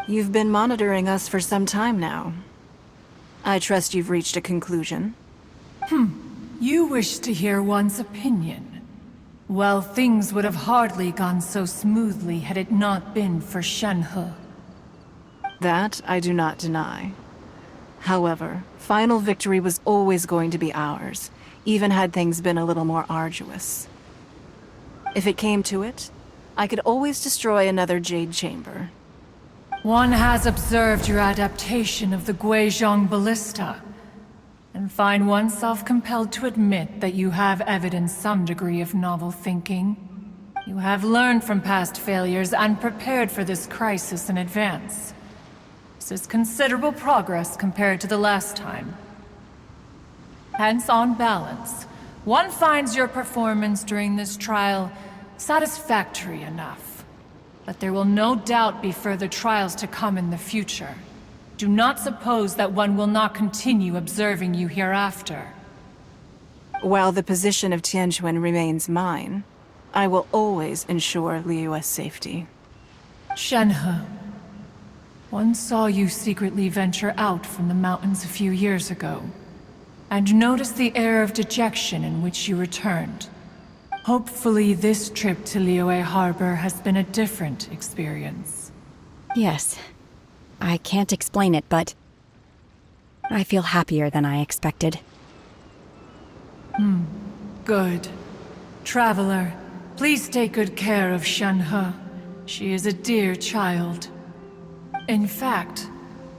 You've been monitoring us for some time now. I trust you've reached a conclusion. You wish to hear one's opinion. Well, things would have hardly gone so smoothly had it not been for Shenhe. That I do not deny. However, final victory was always going to be ours, even had things been a little more arduous. If it came to it, I could always destroy another Jade Chamber. One has observed your adaptation of the Guizhong Ballista, and find oneself compelled to admit that you have evidenced some degree of novel thinking. You have learned from past failures and prepared for this crisis in advance. This is considerable progress compared to the last time. Hence, on balance, one finds your performance during this trial satisfactory enough. But there will no doubt be further trials to come in the future. Do not suppose that one will not continue observing you hereafter. While the position of Tianquan remains mine, I will always ensure Liyue's safety. Shenhe, one saw you secretly venture out from the mountains a few years ago, and noticed the air of dejection in which you returned. Hopefully this trip to Liyue Harbor has been a different experience. Yes. I can't explain it, but I feel happier than I expected. Good. Traveler, please take good care of Shenhe. She is a dear child. In fact,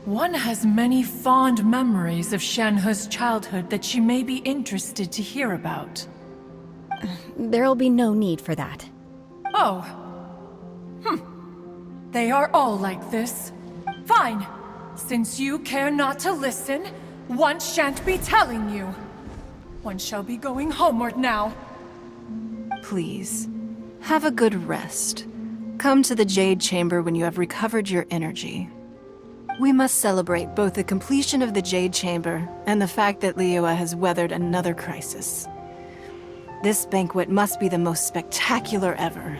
one has many fond memories of Shenhe's childhood that she may be interested to hear about. There'll be no need for that. Oh. They are all like this. Fine. Since you care not to listen, one shan't be telling you. One shall be going homeward now. Please, have a good rest. Come to the Jade Chamber when you have recovered your energy. We must celebrate both the completion of the Jade Chamber and the fact that Liyue has weathered another crisis. This banquet must be the most spectacular ever.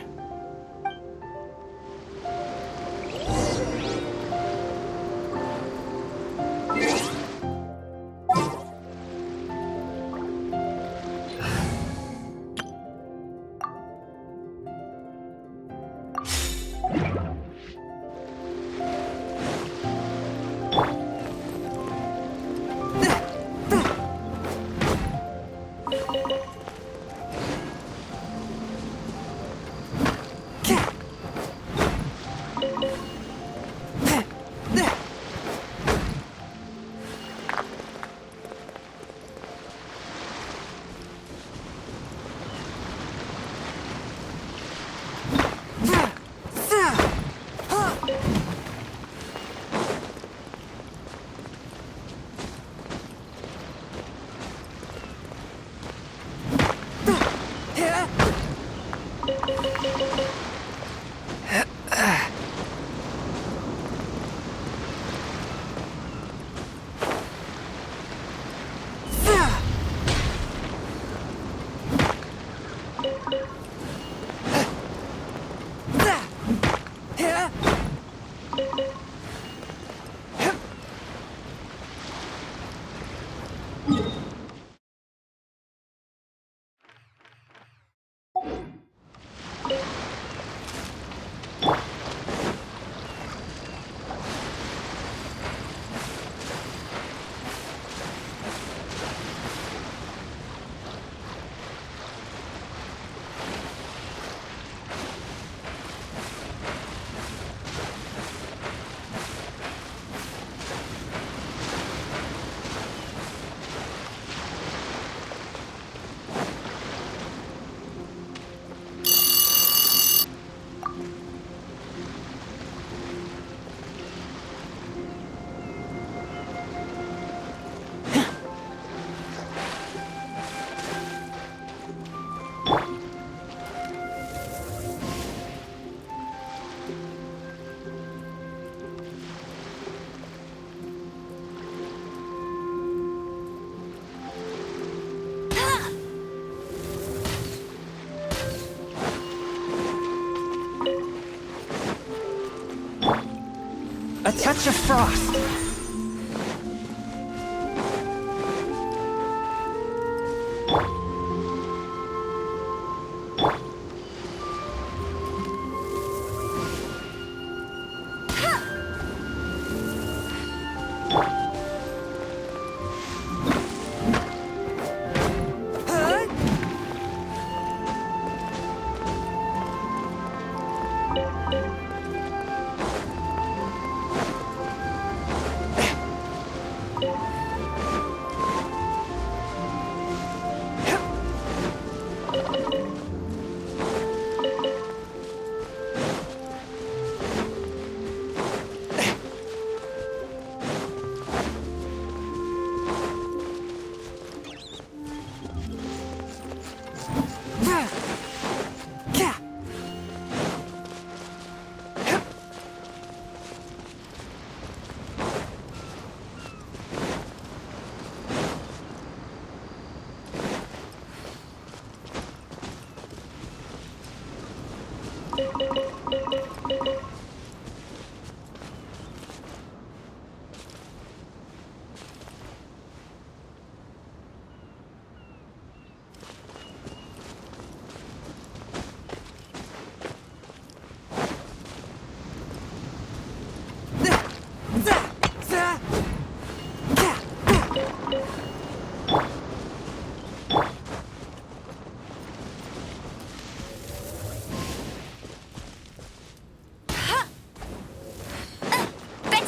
touch of frost.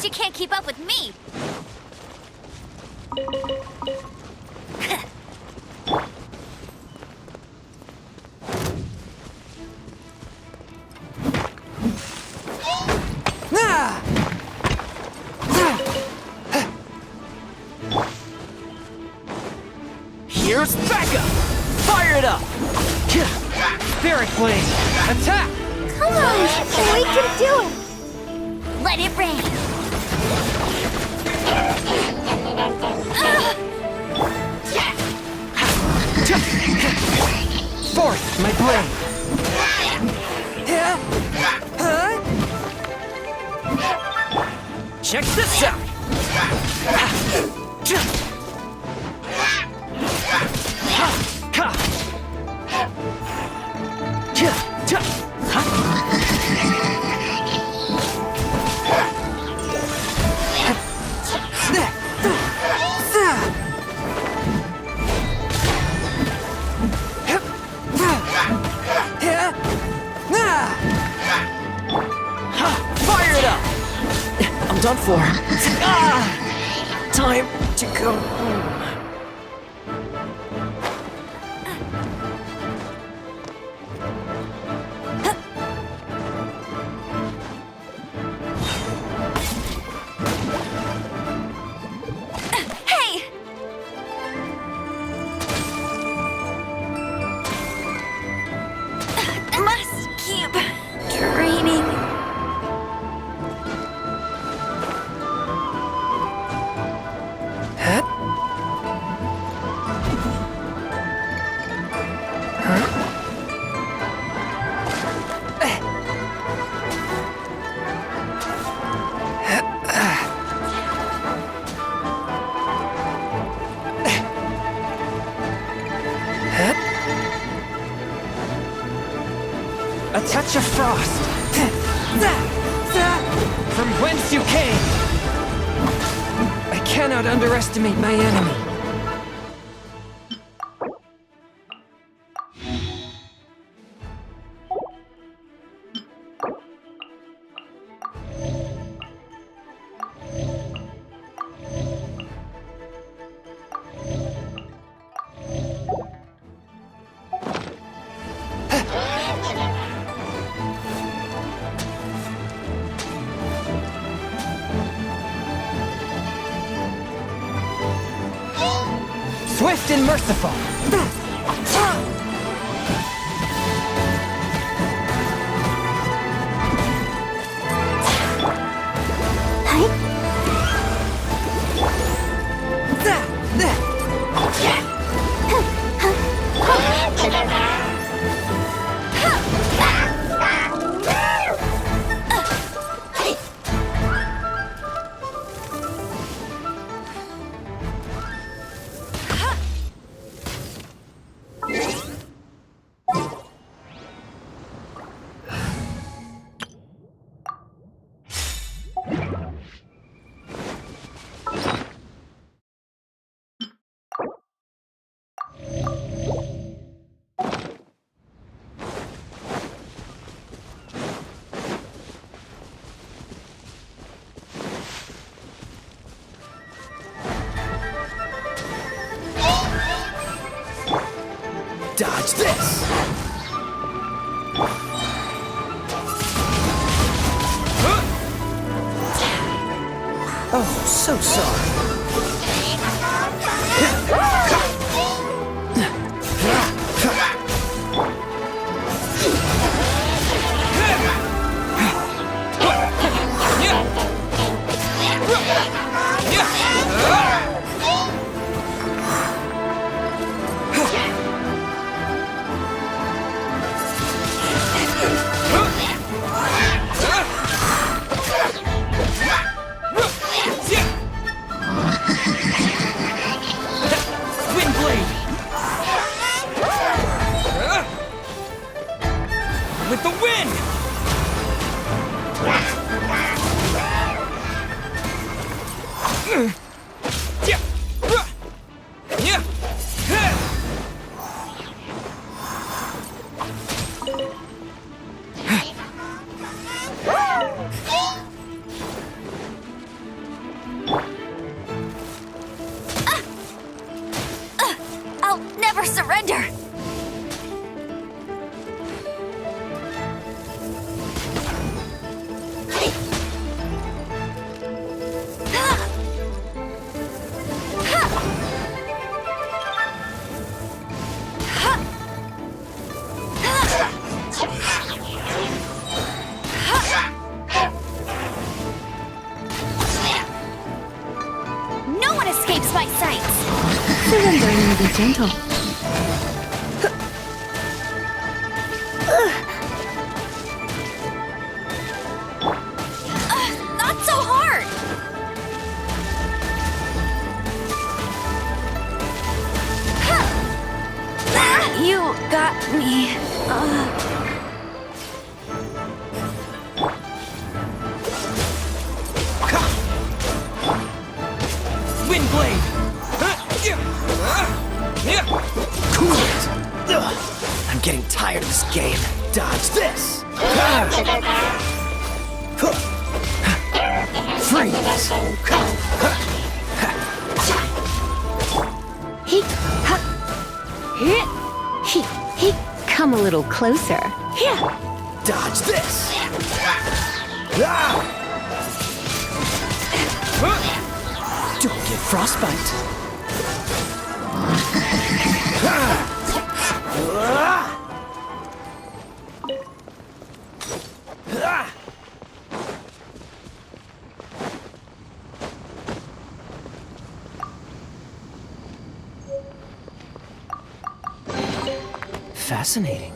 You can't keep up with me. Here's Becca! Fire it up! Spirit Blade! Attack! Come on, we can do it. Let it rain. Force my blade! Check this out! Fire it up! I'm done for. Time to go home. A touch of frost! From whence you came! I cannot underestimate my enemy. Swift and merciful! I'll never surrender! No one escapes my sights! Surrendering may be gentle. Not so hard! You got me. Windblade! Cool it! I'm getting tired of this game. Dodge this! Freeze! Come a little closer. Dodge this! Don't get frostbite. Fascinating.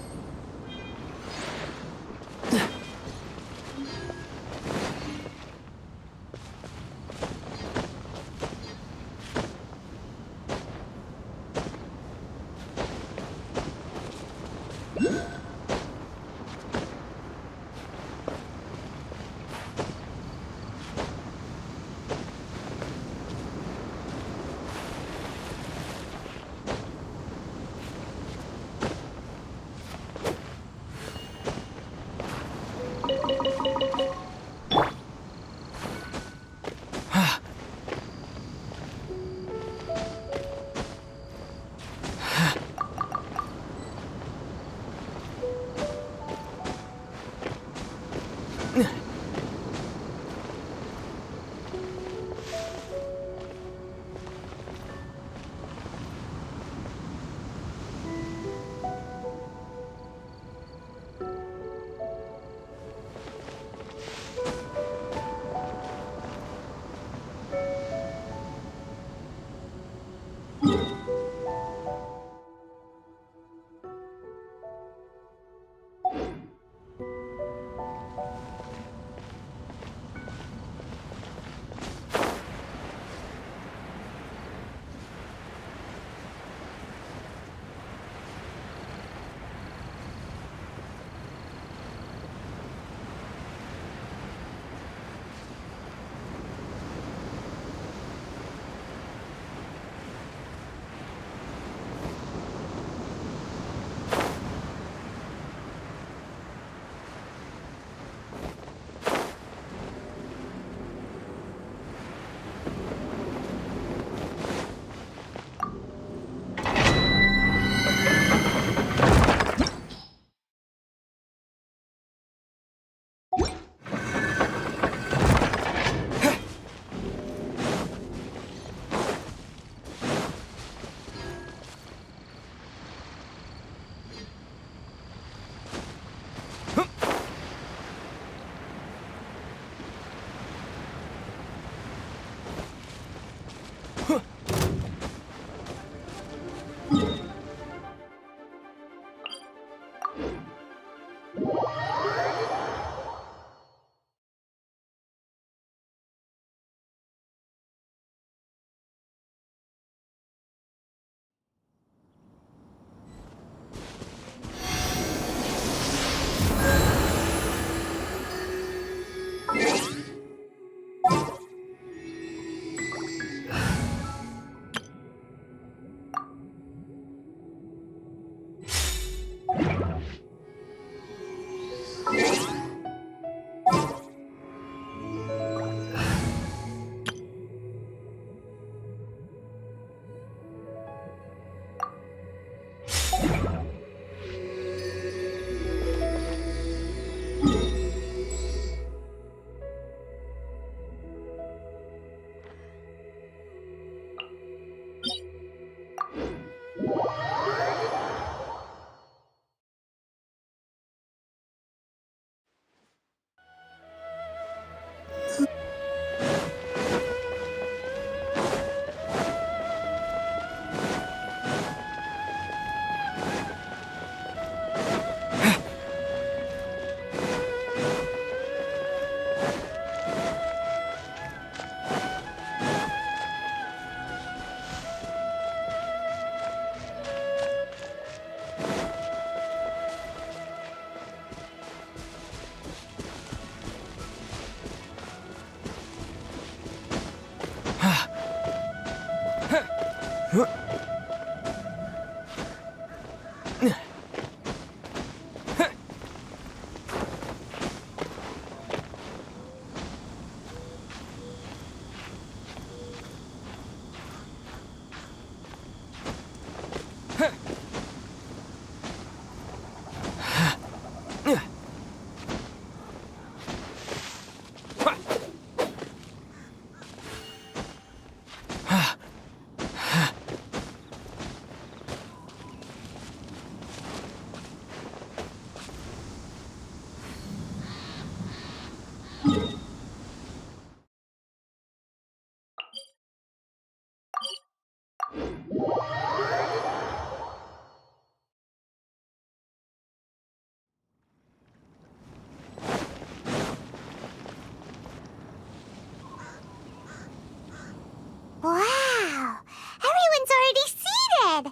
Wow! Everyone's already seated!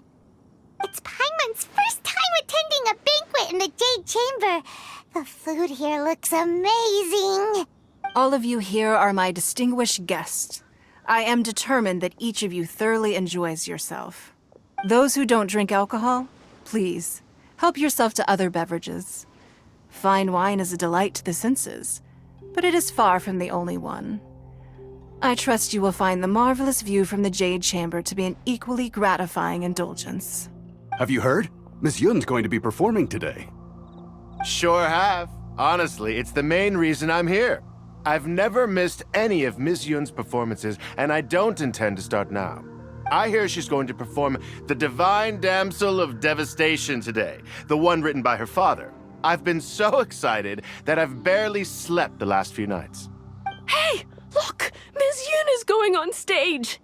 It's Paimon's first time attending a banquet in the Jade Chamber. The food here looks amazing. All of you here are my distinguished guests. I am determined that each of you thoroughly enjoys yourself. Those who don't drink alcohol, please, help yourself to other beverages. Fine wine is a delight to the senses, but it is far from the only one. I trust you will find the marvelous view from the Jade Chamber to be an equally gratifying indulgence. Have you heard? Miss Yun's going to be performing today. Sure have. Honestly, it's the main reason I'm here. I've never missed any of Miss Yun's performances, and I don't intend to start now. I hear she's going to perform The Divine Damsel of Devastation today, the one written by her father. I've been so excited that I've barely slept the last few nights. Hey! Look! Miss Yun is going on stage!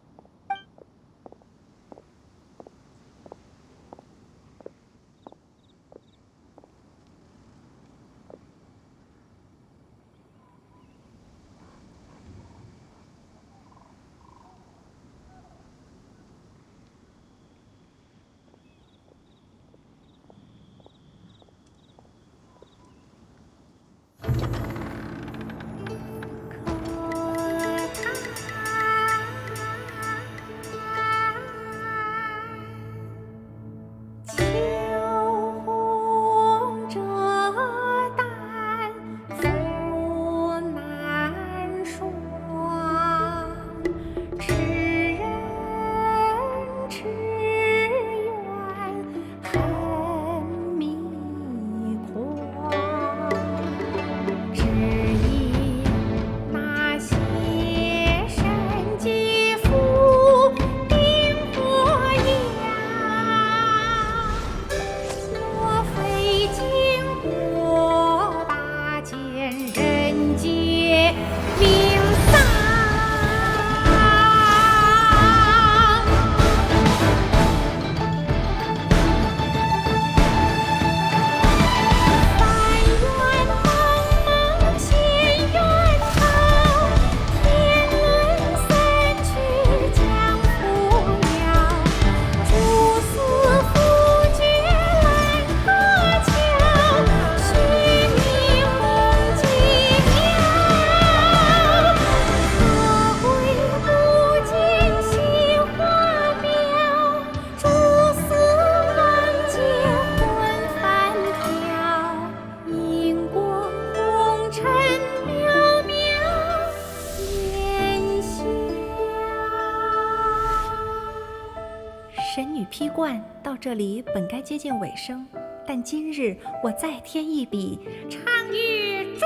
这里本该接近尾声，但今日我再添一笔，唱与诸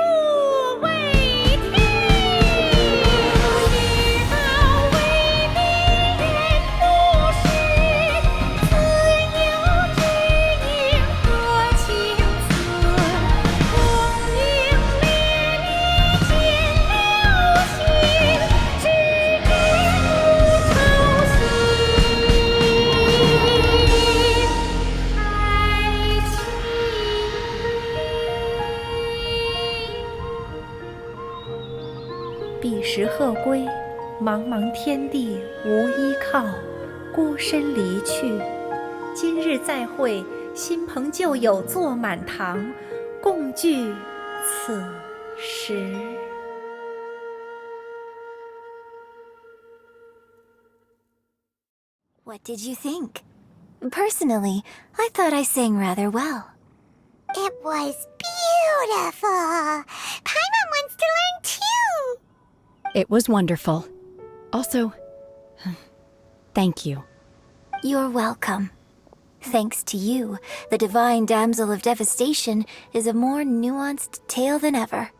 位听。世道为民人不识，自有知音何情思？功名烈烈见了心，只知不愁心。彼时鹤归，茫茫天地无依靠，孤身离去。今日再会，新朋旧友坐满堂，共聚此时。What did you think? Personally, I thought I sang rather well. It was beautiful! Paimon wants to learn too! It was wonderful. Also, thank you. You're welcome. Thanks to you, the divine damsel of devastation is a more nuanced tale than ever.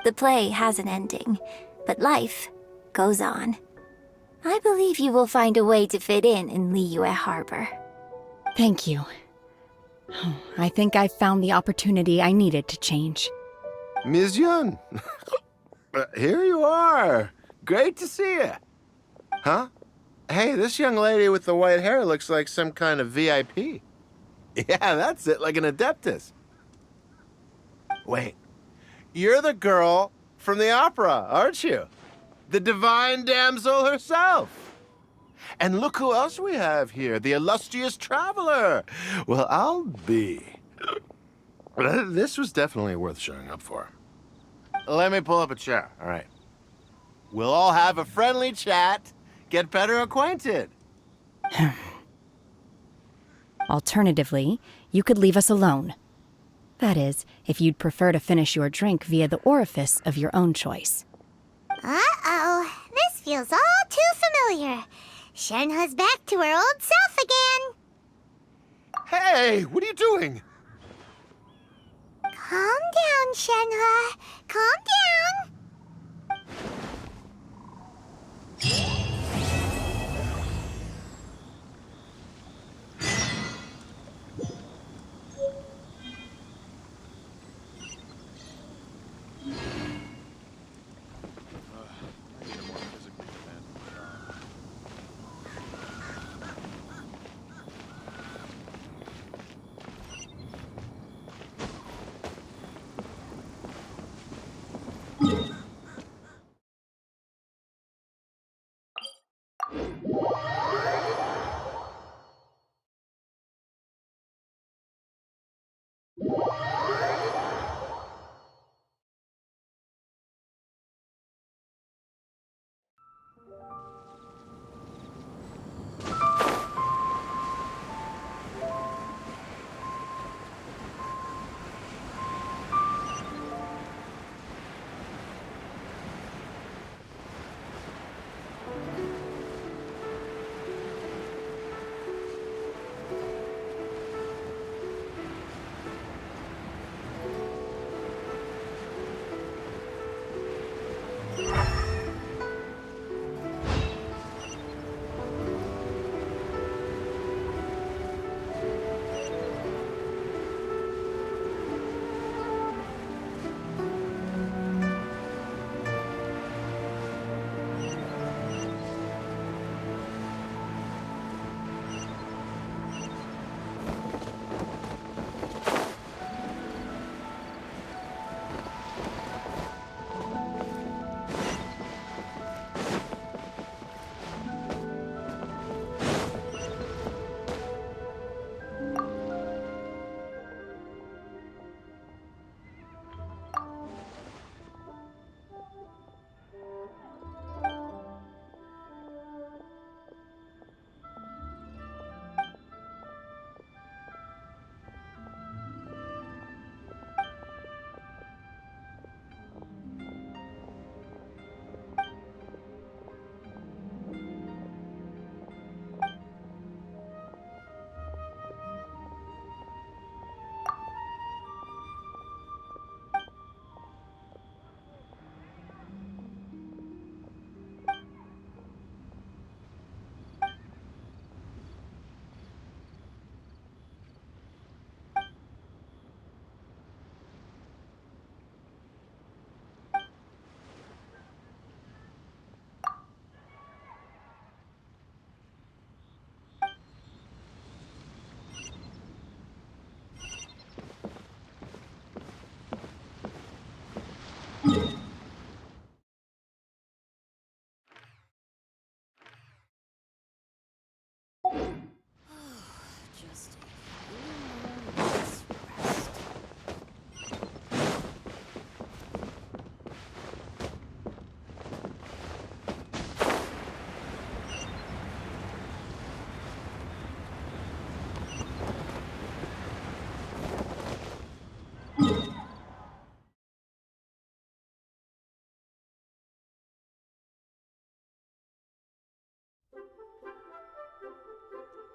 The play has an ending, but life goes on. I believe you will find a way to fit in Liyue Harbor. Thank you. I think I've found the opportunity I needed to change. Ms. Yun, here you are. Great to see you. Huh? Hey, this young lady with the white hair looks like some kind of VIP. Yeah, that's it, like an adeptus. Wait, you're the girl from the opera, aren't you? The divine damsel herself. And look who else we have here, the illustrious traveler. Well, I'll be. This was definitely worth showing up for. Let me pull up a chair, all right. We'll all have a friendly chat, get better acquainted. Alternatively, you could leave us alone. That is, if you'd prefer to finish your drink via the orifice of your own choice. Uh-oh, this feels all too familiar. Shenhe's back to her old self again. Hey, what are you doing? Calm down, Shenhe. Calm down.